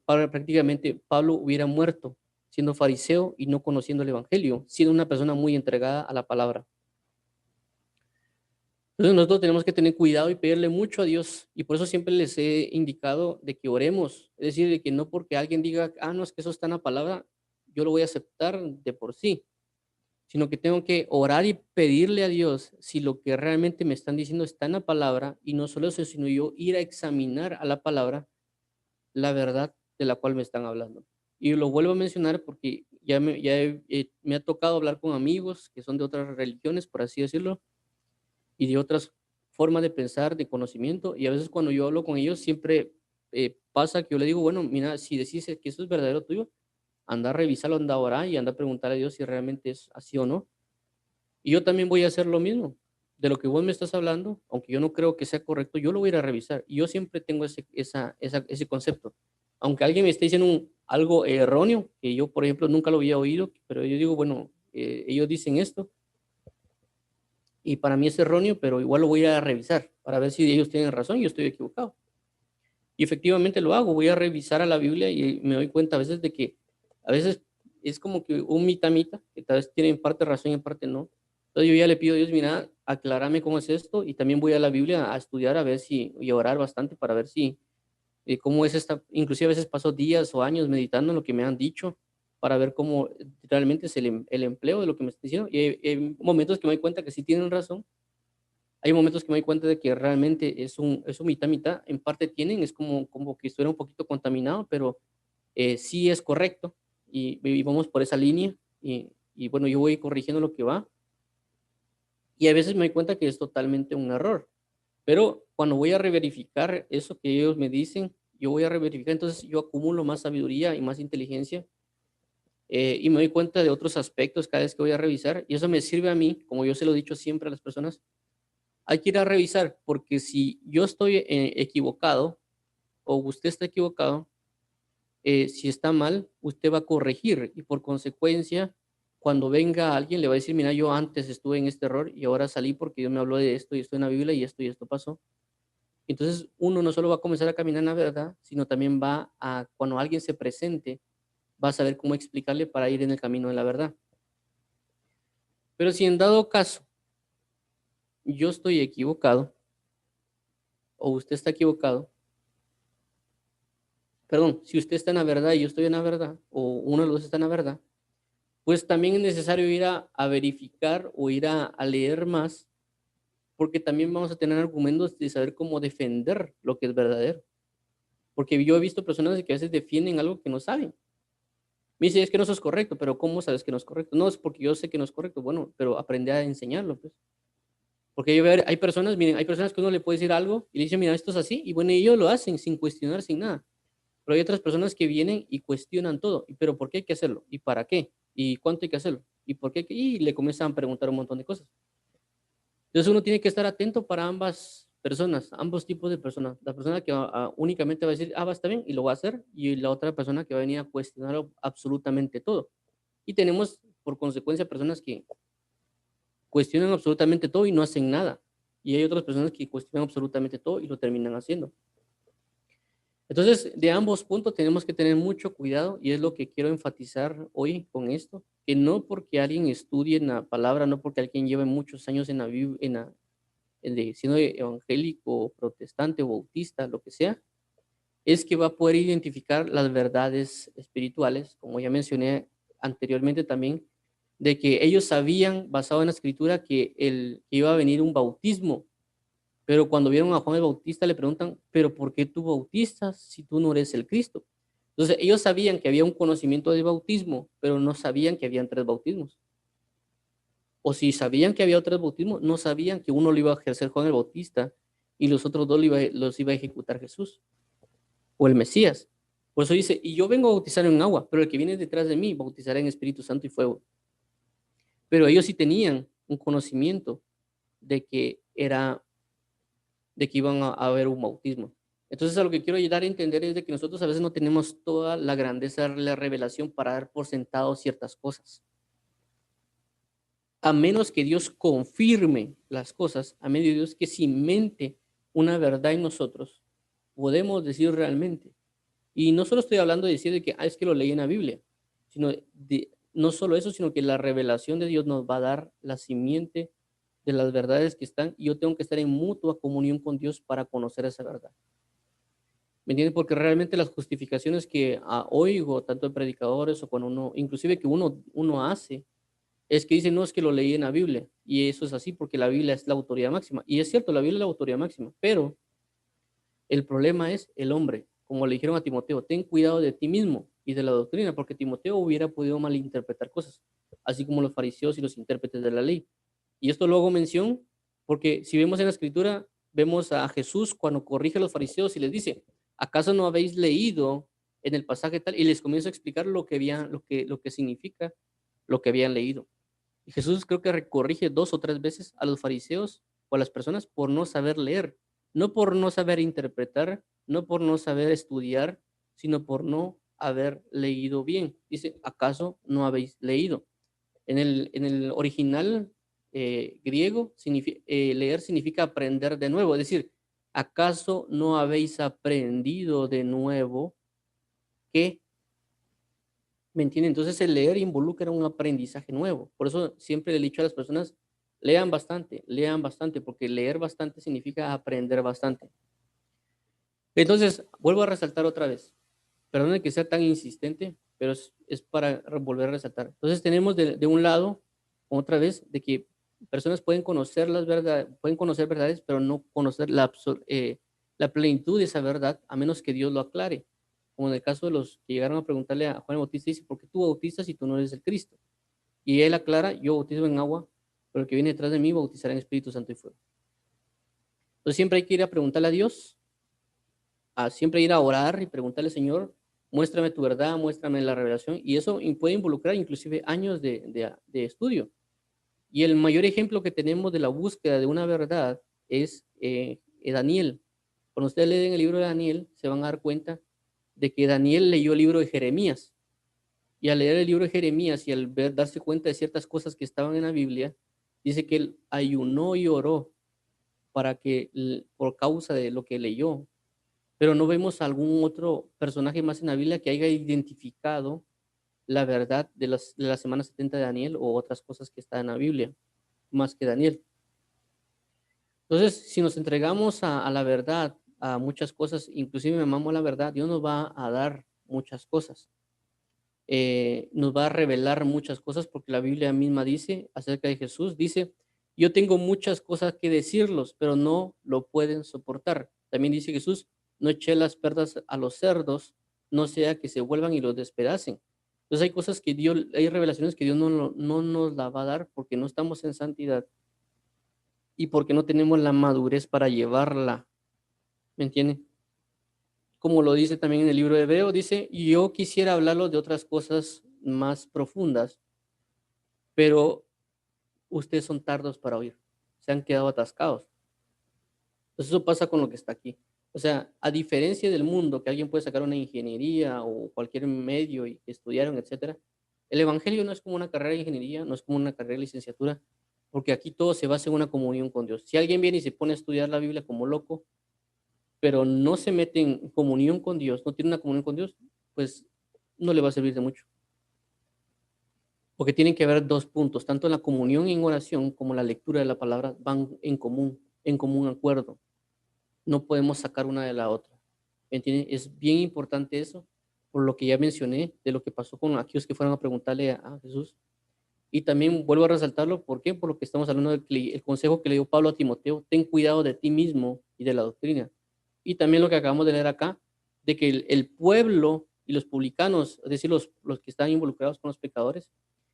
prácticamente Pablo hubiera muerto siendo fariseo y no conociendo el Evangelio, siendo una persona muy entregada a la palabra. Entonces nosotros tenemos que tener cuidado y pedirle mucho a Dios, y por eso siempre les he indicado de que oremos, es decir, de que no porque alguien diga, no, es que eso está en la palabra, yo lo voy a aceptar de por sí, sino que tengo que orar y pedirle a Dios si lo que realmente me están diciendo está en la palabra, y no solo eso, sino yo ir a examinar a la palabra la verdad de la cual me están hablando. Y lo vuelvo a mencionar porque me ha tocado hablar con amigos que son de otras religiones, por así decirlo, y de otras formas de pensar, de conocimiento, y a veces cuando yo hablo con ellos siempre pasa que yo le digo, bueno, mira, si decís que eso es verdadero tuyo, anda a revisarlo, anda a orar y anda a preguntar a Dios si realmente es así o no. Y yo también voy a hacer lo mismo. De lo que vos me estás hablando, aunque yo no creo que sea correcto, yo lo voy a ir a revisar. Y yo siempre tengo ese concepto. Aunque alguien me esté diciendo algo erróneo, que yo, por ejemplo, nunca lo había oído, pero yo digo, bueno, ellos dicen esto, y para mí es erróneo, pero igual lo voy a revisar para ver si ellos tienen razón y yo estoy equivocado. Y efectivamente lo hago, voy a revisar a la Biblia y me doy cuenta a veces de que a veces es como que un mitad, que tal vez tiene en parte razón y en parte no. Entonces yo ya le pido a Dios, mira, aclárame cómo es esto, y también voy a la Biblia a estudiar a ver si, y a orar bastante para ver si, cómo es esta, inclusive a veces paso días o años meditando en lo que me han dicho para ver cómo realmente es el empleo de lo que me están diciendo. Y hay momentos que me doy cuenta que sí tienen razón, hay momentos que me doy cuenta de que realmente es un mitad, en parte tienen, es como que estuviera un poquito contaminado, pero sí es correcto, y vamos por esa línea, y bueno, yo voy corrigiendo lo que va, y a veces me doy cuenta que es totalmente un error, pero cuando voy a reverificar eso que ellos me dicen, yo voy a reverificar, entonces yo acumulo más sabiduría y más inteligencia, y me doy cuenta de otros aspectos cada vez que voy a revisar, y eso me sirve a mí, como yo se lo he dicho siempre a las personas, hay que ir a revisar, porque si yo estoy equivocado o usted está equivocado, si está mal, usted va a corregir, y por consecuencia, cuando venga alguien le va a decir, mira, yo antes estuve en este error y ahora salí porque Dios me habló de esto y esto en la Biblia y esto pasó. Entonces uno no solo va a comenzar a caminar en la verdad, sino también cuando alguien se presente, va a saber cómo explicarle para ir en el camino de la verdad. Pero si en dado caso yo estoy equivocado o usted está equivocado, perdón, si usted está en la verdad y yo estoy en la verdad, o uno de los dos está en la verdad, pues también es necesario ir a verificar o ir a leer más, porque también vamos a tener argumentos de saber cómo defender lo que es verdadero. Porque yo he visto personas que a veces defienden algo que no saben. Me dice, es que no eso es correcto, pero ¿cómo sabes que no es correcto? No, es porque yo sé que no es correcto. Bueno, pero aprende a enseñarlo, pues. Porque hay personas, miren, hay personas que uno le puede decir algo y le dice, mira, esto es así, y bueno, ellos lo hacen sin cuestionar, sin nada. Pero hay otras personas que vienen y cuestionan todo. ¿Pero por qué hay que hacerlo? ¿Y para qué? ¿Y cuánto hay que hacerlo? ¿Y por qué? Y le comienzan a preguntar un montón de cosas. Entonces uno tiene que estar atento para ambas personas, ambos tipos de personas. La persona que únicamente va a decir, va, está bien, y lo va a hacer, y la otra persona que va a venir a cuestionar absolutamente todo. Y tenemos, por consecuencia, personas que cuestionan absolutamente todo y no hacen nada. Y hay otras personas que cuestionan absolutamente todo y lo terminan haciendo. Entonces, de ambos puntos tenemos que tener mucho cuidado, y es lo que quiero enfatizar hoy con esto, que no porque alguien estudie en la palabra, no porque alguien lleve muchos años en la, siendo evangélico, protestante o bautista, lo que sea, es que va a poder identificar las verdades espirituales, como ya mencioné anteriormente también, de que ellos sabían, basado en la escritura, que iba a venir un bautismo, pero cuando vieron a Juan el Bautista le preguntan, pero ¿por qué tú bautizas si tú no eres el Cristo? Entonces ellos sabían que había un conocimiento de bautismo, pero no sabían que habían tres bautismos. O si sabían que había tres bautismos, no sabían que uno lo iba a ejercer Juan el Bautista y los otros dos los iba a ejecutar Jesús o el Mesías. Por eso dice, y yo vengo a bautizar en agua, pero el que viene detrás de mí bautizará en Espíritu Santo y fuego. Pero ellos sí tenían un conocimiento de que iban a haber un bautismo. Entonces, a lo que quiero dar a entender es de que nosotros a veces no tenemos toda la grandeza de la revelación para dar por sentado ciertas cosas. A menos que Dios confirme las cosas, a medio de Dios que cimente una verdad en nosotros, podemos decir realmente. Y no solo estoy hablando de decir de que es que lo leí en la Biblia, sino no solo eso, sino que la revelación de Dios nos va a dar la simiente de las verdades que están, y yo tengo que estar en mutua comunión con Dios para conocer esa verdad. ¿Me entiendes? Porque realmente las justificaciones que oigo, tanto de predicadores o cuando uno, inclusive que uno hace, es que dicen, no, es que lo leí en la Biblia. Y eso es así porque la Biblia es la autoridad máxima. Y es cierto, la Biblia es la autoridad máxima, pero el problema es el hombre. Como le dijeron a Timoteo, ten cuidado de ti mismo y de la doctrina, porque Timoteo hubiera podido malinterpretar cosas, así como los fariseos y los intérpretes de la ley. Y esto lo hago mención porque si vemos en la escritura, vemos a Jesús cuando corrige a los fariseos y les dice, ¿acaso no habéis leído en el pasaje tal? Y les comienza a explicar lo que significa lo que habían leído. Y Jesús creo que corrige 2 o 3 veces a los fariseos o a las personas por no saber leer, no por no saber interpretar, no por no saber estudiar, sino por no haber leído bien. Dice, ¿acaso no habéis leído? En el original griego, leer significa aprender de nuevo, es decir, ¿acaso no habéis aprendido de nuevo que ¿me entienden? Entonces el leer involucra un aprendizaje nuevo. Por eso siempre le he dicho a las personas, lean bastante, porque leer bastante significa aprender bastante. Entonces, vuelvo a resaltar otra vez. Perdone que sea tan insistente, pero es para volver a resaltar. Entonces tenemos de un lado, otra vez, de que personas pueden conocer las verdades, pueden conocer verdades, pero no conocer la plenitud de esa verdad, a menos que Dios lo aclare. Como en el caso de los que llegaron a preguntarle a Juan el Bautista, dice, ¿por qué tú bautizas si tú no eres el Cristo? Y él aclara, yo bautizo en agua, pero el que viene detrás de mí bautizará en Espíritu Santo y fuego. Entonces siempre hay que ir a preguntarle a Dios, siempre ir a orar y preguntarle, Señor, muéstrame tu verdad, muéstrame la revelación, y eso puede involucrar inclusive años de estudio. Y el mayor ejemplo que tenemos de la búsqueda de una verdad es Daniel. Cuando ustedes leen el libro de Daniel, se van a dar cuenta de que Daniel leyó el libro de Jeremías. Y al leer el libro de Jeremías y al darse cuenta de ciertas cosas que estaban en la Biblia, dice que él ayunó y oró para que, por causa de lo que leyó, pero no vemos algún otro personaje más en la Biblia que haya identificado la verdad de la semana 70 de Daniel o otras cosas que están en la Biblia, más que Daniel. Entonces, si nos entregamos a la verdad, a muchas cosas, inclusive me amamos la verdad, Dios nos va a dar muchas cosas. Nos va a revelar muchas cosas porque la Biblia misma dice acerca de Jesús, dice, yo tengo muchas cosas que decirlos, pero no lo pueden soportar. También dice Jesús, no eché las perdas a los cerdos, no sea que se vuelvan y los despedacen. Entonces hay cosas que Dios, hay revelaciones que Dios no nos la va a dar porque no estamos en santidad y porque no tenemos la madurez para llevarla. ¿Me entienden? Como lo dice también en el libro de Hebreo, dice, yo quisiera hablarlo de otras cosas más profundas, pero ustedes son tardos para oír, se han quedado atascados. Entonces eso pasa con lo que está aquí. O sea, a diferencia del mundo, que alguien puede sacar una ingeniería o cualquier medio y que estudiaron, etcétera, el evangelio no es como una carrera de ingeniería, no es como una carrera de licenciatura, porque aquí todo se basa en una comunión con Dios. Si alguien viene y se pone a estudiar la Biblia como loco, pero no se mete en comunión con Dios, no tiene una comunión con Dios, pues no le va a servir de mucho. Porque tienen que haber 2 puntos, tanto la comunión en oración como la lectura de la palabra van en común acuerdo. No podemos sacar una de la otra. ¿Me entienden? Es bien importante eso, por lo que ya mencioné, de lo que pasó con aquellos que fueron a preguntarle a Jesús. Y también vuelvo a resaltarlo, ¿por qué? Por lo que estamos hablando del consejo que le dio Pablo a Timoteo, ten cuidado de ti mismo y de la doctrina. Y también lo que acabamos de leer acá, de que el pueblo y los publicanos, es decir, los que están involucrados con los pecadores,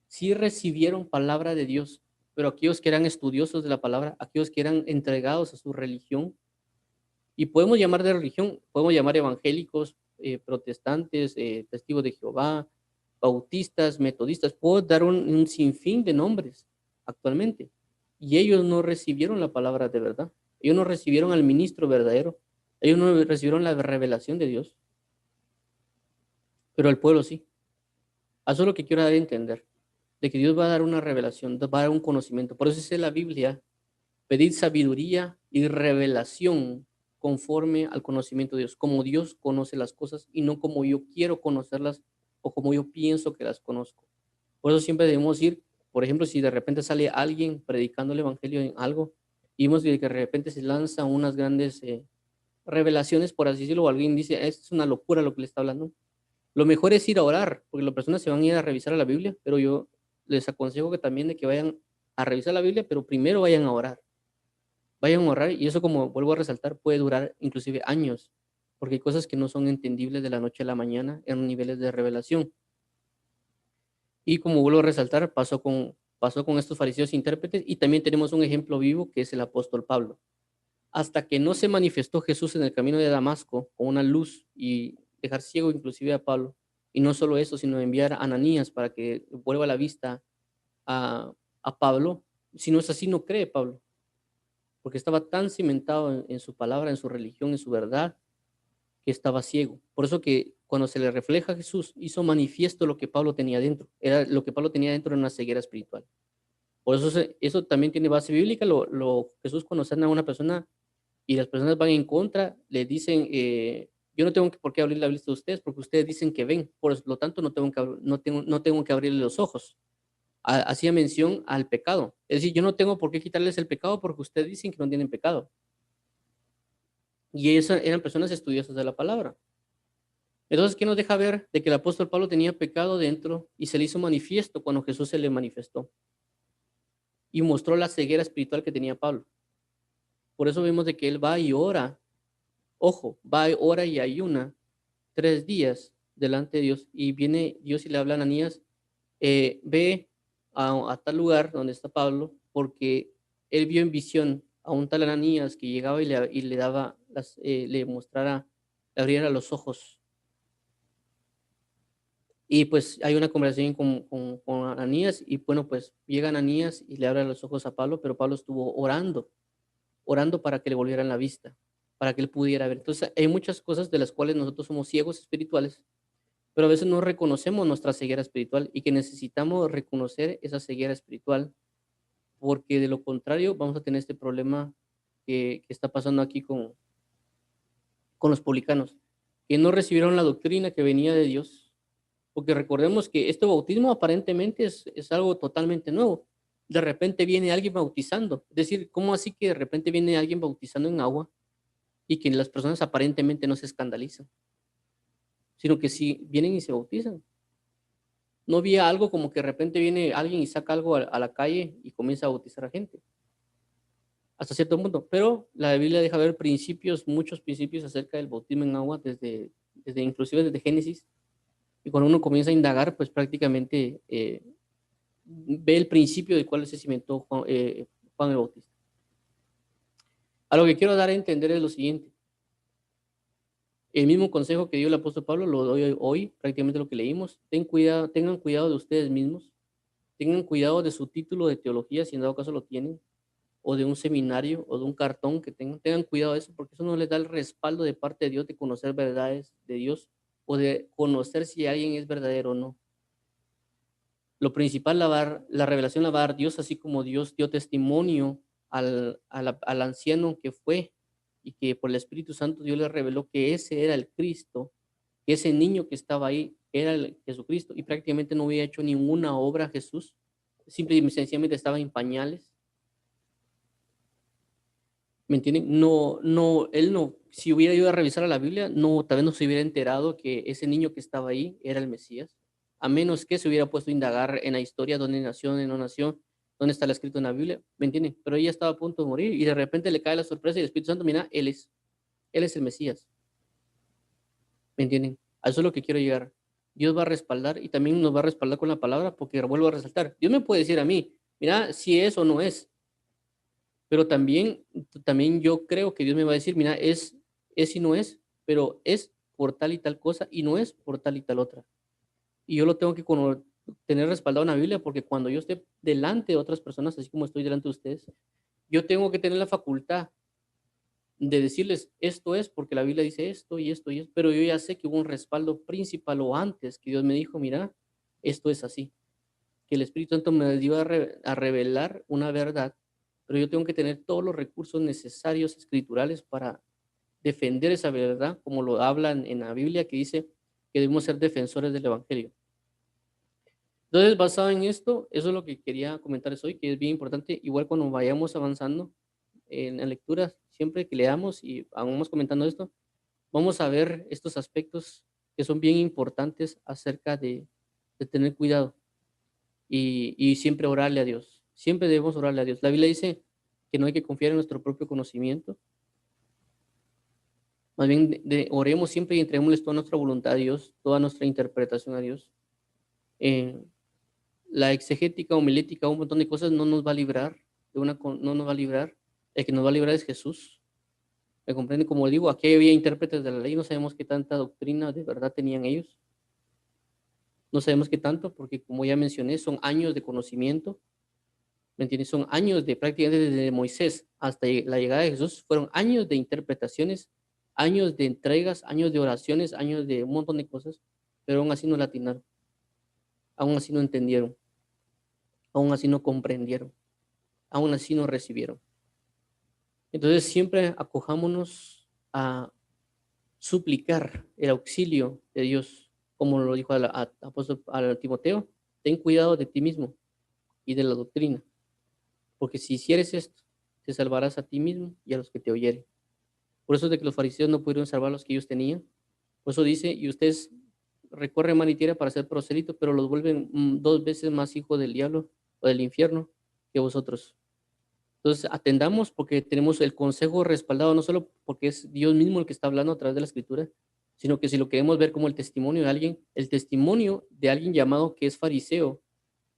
sí recibieron palabra de Dios, pero aquellos que eran estudiosos de la palabra, aquellos que eran entregados a su religión, y podemos llamar de religión, podemos llamar evangélicos, protestantes, testigos de Jehová, bautistas, metodistas, puedo dar un sinfín de nombres actualmente. Y ellos no recibieron la palabra de verdad. Ellos no recibieron al ministro verdadero, Ellos no recibieron la revelación de Dios, pero el pueblo sí. Eso es lo que quiero dar a entender, de que Dios va a dar una revelación, va a dar un conocimiento. Por eso dice la Biblia, pedid sabiduría y revelación conforme al conocimiento de Dios, como Dios conoce las cosas y no como yo quiero conocerlas o como yo pienso que las conozco. Por eso siempre debemos ir, por ejemplo, si de repente sale alguien predicando el evangelio en algo y vemos que de repente se lanzan unas grandes revelaciones, por así decirlo, o alguien dice, es una locura lo que le está hablando. Lo mejor es ir a orar, porque las personas se van a ir a revisar a la Biblia, pero yo les aconsejo que también de que vayan a revisar la Biblia, pero primero vayan a orar. Vayan a orar y eso, como vuelvo a resaltar, puede durar inclusive años, porque hay cosas que no son entendibles de la noche a la mañana en niveles de revelación. Y como vuelvo a resaltar, pasó con estos fariseos intérpretes y también tenemos un ejemplo vivo que es el apóstol Pablo. Hasta que no se manifestó Jesús en el camino de Damasco con una luz y dejar ciego inclusive a Pablo. Y no solo eso, sino enviar a Ananías para que vuelva la vista a, a Pablo. Si no es así, no cree Pablo, porque estaba tan cimentado en su palabra, en su religión, en su verdad, que estaba ciego. Por eso que cuando se le refleja a Jesús, hizo manifiesto lo que Pablo tenía dentro. Era lo que Pablo tenía dentro era una ceguera espiritual. Por eso eso también tiene base bíblica. Jesús, cuando sana a una persona y las personas van en contra, le dicen, yo no tengo por qué abrir la vista de ustedes porque ustedes dicen que ven, por lo tanto no tengo que abrirle los ojos. Hacía mención al pecado. Es decir, yo no tengo por qué quitarles el pecado porque ustedes dicen que no tienen pecado. Y ellos eran personas estudiosas de la palabra. Entonces, ¿qué nos deja ver de que el apóstol Pablo tenía pecado dentro y se le hizo manifiesto cuando Jesús se le manifestó y mostró la ceguera espiritual que tenía Pablo? Por eso vemos de que él va y ora, ojo, va, ora y ayuna 3 días delante de Dios y viene Dios y le habla a Ananías, ve a tal lugar donde está Pablo, porque él vio en visión a un tal Ananías que llegaba y le daba, le mostrara, le abriera los ojos. Y pues hay una conversación con Ananías y bueno, pues llega Ananías y le abre los ojos a Pablo, pero Pablo estuvo orando para que le volvieran la vista, para que él pudiera ver. Entonces hay muchas cosas de las cuales nosotros somos ciegos espirituales, pero a veces no reconocemos nuestra ceguera espiritual y que necesitamos reconocer esa ceguera espiritual, porque de lo contrario vamos a tener este problema que está pasando aquí con los publicanos, que no recibieron la doctrina que venía de Dios, porque recordemos que este bautismo aparentemente es algo totalmente nuevo. De repente viene alguien bautizando, es decir, ¿cómo así que de repente viene alguien bautizando en agua y que las personas aparentemente no se escandalizan, sino que sí vienen y se bautizan? No había algo como que de repente viene alguien y saca algo a la calle y comienza a bautizar a gente, hasta cierto punto. Pero la Biblia deja ver principios, muchos principios acerca del bautismo en agua, inclusive desde Génesis. Y cuando uno comienza a indagar, pues prácticamente ve el principio del cual se cimentó Juan el Bautista. A lo que quiero dar a entender es lo siguiente. El mismo consejo que dio el apóstol Pablo lo doy hoy, prácticamente lo que leímos. Tengan cuidado de ustedes mismos. Tengan cuidado de su título de teología, si en dado caso lo tienen, o de un seminario, o de un cartón que tengan. Tengan cuidado de eso, porque eso no les da el respaldo de parte de Dios de conocer verdades de Dios, o de conocer si alguien es verdadero o no. Lo principal, la revelación la va a dar Dios, así como Dios dio testimonio al anciano que fue y que por el Espíritu Santo Dios le reveló que ese era el Cristo, que ese niño que estaba ahí era el Jesucristo y prácticamente no había hecho ninguna obra Jesús, simple y sencillamente estaba en pañales. ¿Me entienden? No, no, él no, si hubiera ido a revisar la Biblia, no, tal vez no se hubiera enterado que ese niño que estaba ahí era el Mesías, a menos que se hubiera puesto a indagar en la historia, dónde nació, dónde no nació, dónde está escrito en la Biblia, ¿me entienden? Pero ella estaba a punto de morir y de repente le cae la sorpresa y el Espíritu Santo, mira, él es el Mesías, ¿me entienden? A eso es lo que quiero llegar. Dios va a respaldar y también nos va a respaldar con la palabra, porque vuelvo a resaltar, Dios me puede decir a mí, mira, si es o no es, pero también yo creo que Dios me va a decir, mira, es y no es, pero es por tal y tal cosa y no es por tal y tal otra. Y yo lo tengo que tener respaldado en la Biblia porque cuando yo esté delante de otras personas, así como estoy delante de ustedes, yo tengo que tener la facultad de decirles, esto es porque la Biblia dice esto y esto y esto, pero yo ya sé que hubo un respaldo principal o antes que Dios me dijo, mira, esto es así, que el Espíritu Santo me dio a revelar una verdad, pero yo tengo que tener todos los recursos necesarios escriturales para defender esa verdad, como lo hablan en la Biblia, que dice que debemos ser defensores del Evangelio. Entonces, basado en esto, eso es lo que quería comentarles hoy, que es bien importante, igual cuando vayamos avanzando en la lectura, siempre que leamos y vamos comentando esto, vamos a ver estos aspectos que son bien importantes acerca de tener cuidado y siempre orarle a Dios. Siempre debemos orarle a Dios. La Biblia dice que no hay que confiar en nuestro propio conocimiento, más bien oremos siempre y entreguémosles toda nuestra voluntad a Dios, toda nuestra interpretación a Dios. Eh, la exegética, homilética, un montón de cosas no nos va a librar, no nos va a librar. El que nos va a librar es Jesús. ¿Me comprende? Como digo, aquí había intérpretes de la ley, no sabemos qué tanta doctrina de verdad tenían ellos. No sabemos qué tanto, porque como ya mencioné, son años de conocimiento, ¿me entiendes? Son años de prácticamente desde Moisés hasta la llegada de Jesús, fueron años de interpretaciones, años de entregas, años de oraciones, años de un montón de cosas, pero aún así no latinaron, aún así no entendieron, aún así no comprendieron, aún así no recibieron. Entonces siempre acojámonos a suplicar el auxilio de Dios, como lo dijo al apóstol al Timoteo, ten cuidado de ti mismo y de la doctrina, porque si hicieres esto, te salvarás a ti mismo y a los que te oyeren. Por eso es de que los fariseos no pudieron salvar a los que ellos tenían. Por eso dice, y ustedes recorren mar y tierra para ser proselitos, pero los vuelven 2 veces más hijos del diablo o del infierno que vosotros. Entonces, atendamos porque tenemos el consejo respaldado, no solo porque es Dios mismo el que está hablando a través de la escritura, sino que si lo queremos ver como el testimonio de alguien, el testimonio de alguien llamado que es fariseo,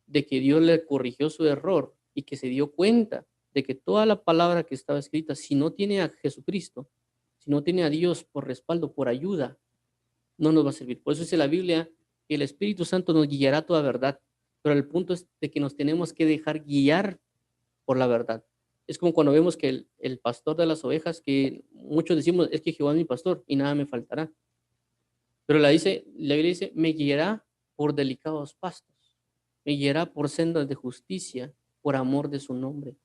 de que Dios le corrigió su error y que se dio cuenta de que toda la palabra que estaba escrita, si no tiene a Jesucristo, si no tiene a Dios por respaldo, por ayuda, no nos va a servir. Por eso dice la Biblia que el Espíritu Santo nos guiará a toda verdad, pero el punto es de que nos tenemos que dejar guiar por la verdad. Es como cuando vemos que el pastor de las ovejas, que muchos decimos, es que Jehová es mi pastor y nada me faltará. Pero la Biblia dice, me guiará por delicados pastos, me guiará por sendas de justicia, por amor de su nombre.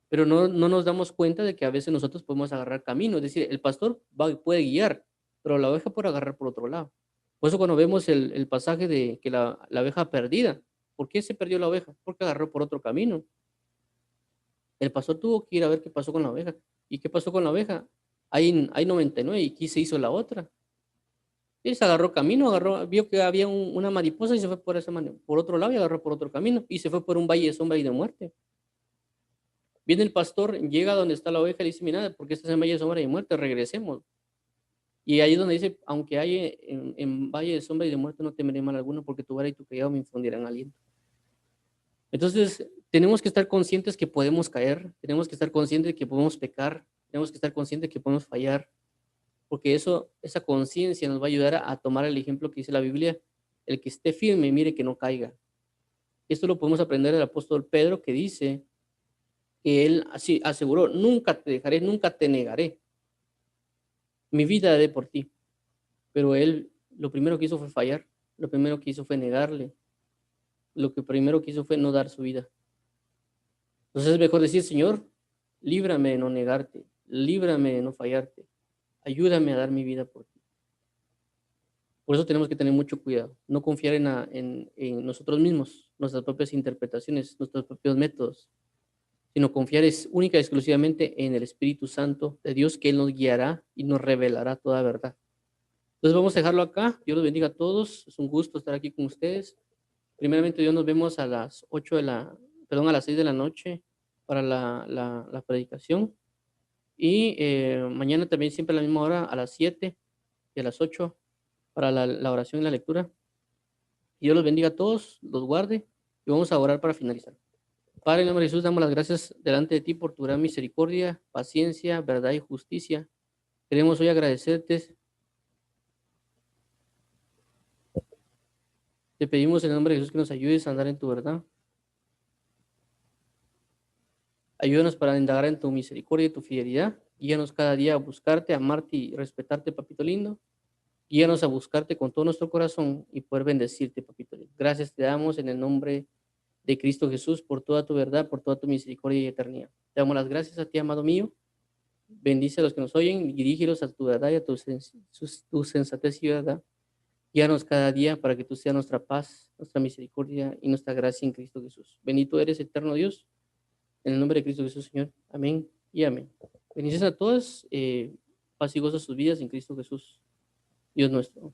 Pero no nos damos cuenta de que a veces nosotros podemos agarrar camino, es decir, el pastor puede guiar, pero la oveja puede agarrar por otro lado. Por eso cuando vemos el pasaje de que la oveja perdida, ¿por qué se perdió la oveja? Porque agarró por otro camino. El pastor tuvo que ir a ver qué pasó con la oveja. ¿Y qué pasó con la oveja? Hay 99 y aquí se hizo la otra. Él se agarró camino, vio que había una mariposa y se fue por por otro lado y agarró por otro camino y se fue por un valle de sombra y de muerte. Viene el pastor, llega donde está la oveja y le dice, mira, porque estás en valle de sombra y de muerte, regresemos. Y ahí es donde dice, aunque hay en valle de sombra y de muerte, no temeré mal alguno, porque tu vara y tu callado me infundirán aliento. Entonces, tenemos que estar conscientes que podemos caer, tenemos que estar conscientes de que podemos pecar, tenemos que estar conscientes de que podemos fallar, porque esa conciencia nos va a ayudar a tomar el ejemplo que dice la Biblia, el que esté firme, mire que no caiga. Esto lo podemos aprender del apóstol Pedro, que dice que él así aseguró, nunca te dejaré, nunca te negaré, mi vida daré por ti. Pero él lo primero que hizo fue fallar, lo primero que hizo fue negarle, lo que primero que hizo fue no dar su vida. Entonces es mejor decir, Señor, líbrame de no negarte, líbrame de no fallarte, ayúdame a dar mi vida por ti. Por eso tenemos que tener mucho cuidado, no confiar en nosotros mismos, nuestras propias interpretaciones, nuestros propios métodos, sino confiar única y exclusivamente en el Espíritu Santo de Dios, que Él nos guiará y nos revelará toda verdad. Entonces vamos a dejarlo acá. Dios los bendiga a todos. Es un gusto estar aquí con ustedes. Primeramente, Dios nos vemos a las 6 de la noche para la predicación. Y mañana también siempre a la misma hora, a las 7 y a las 8 para la oración y la lectura. Y Dios los bendiga a todos, los guarde y vamos a orar para finalizar. Padre, en el nombre de Jesús, damos las gracias delante de ti por tu gran misericordia, paciencia, verdad y justicia. Queremos hoy agradecerte. Te pedimos en el nombre de Jesús que nos ayudes a andar en tu verdad. Ayúdanos para indagar en tu misericordia y tu fidelidad Guíanos cada día a buscarte, amarte y respetarte, papito lindo. Guíanos a buscarte con todo nuestro corazón y poder bendecirte, papito lindo. Gracias te damos en el nombre de Cristo Jesús por toda tu verdad, por toda tu misericordia y eternidad. Te damos las gracias a ti, amado mío. Bendice a los que nos oyen y dirígelos a tu verdad y a tu sensatez y verdad. Guíanos cada día para que tú seas nuestra paz, nuestra misericordia y nuestra gracia en Cristo Jesús. Bendito eres, eterno Dios, en el nombre de Cristo Jesús, Señor. Amén y amén. Bendiciones a todos. Paz y gozo sus vidas en Cristo Jesús, Dios nuestro.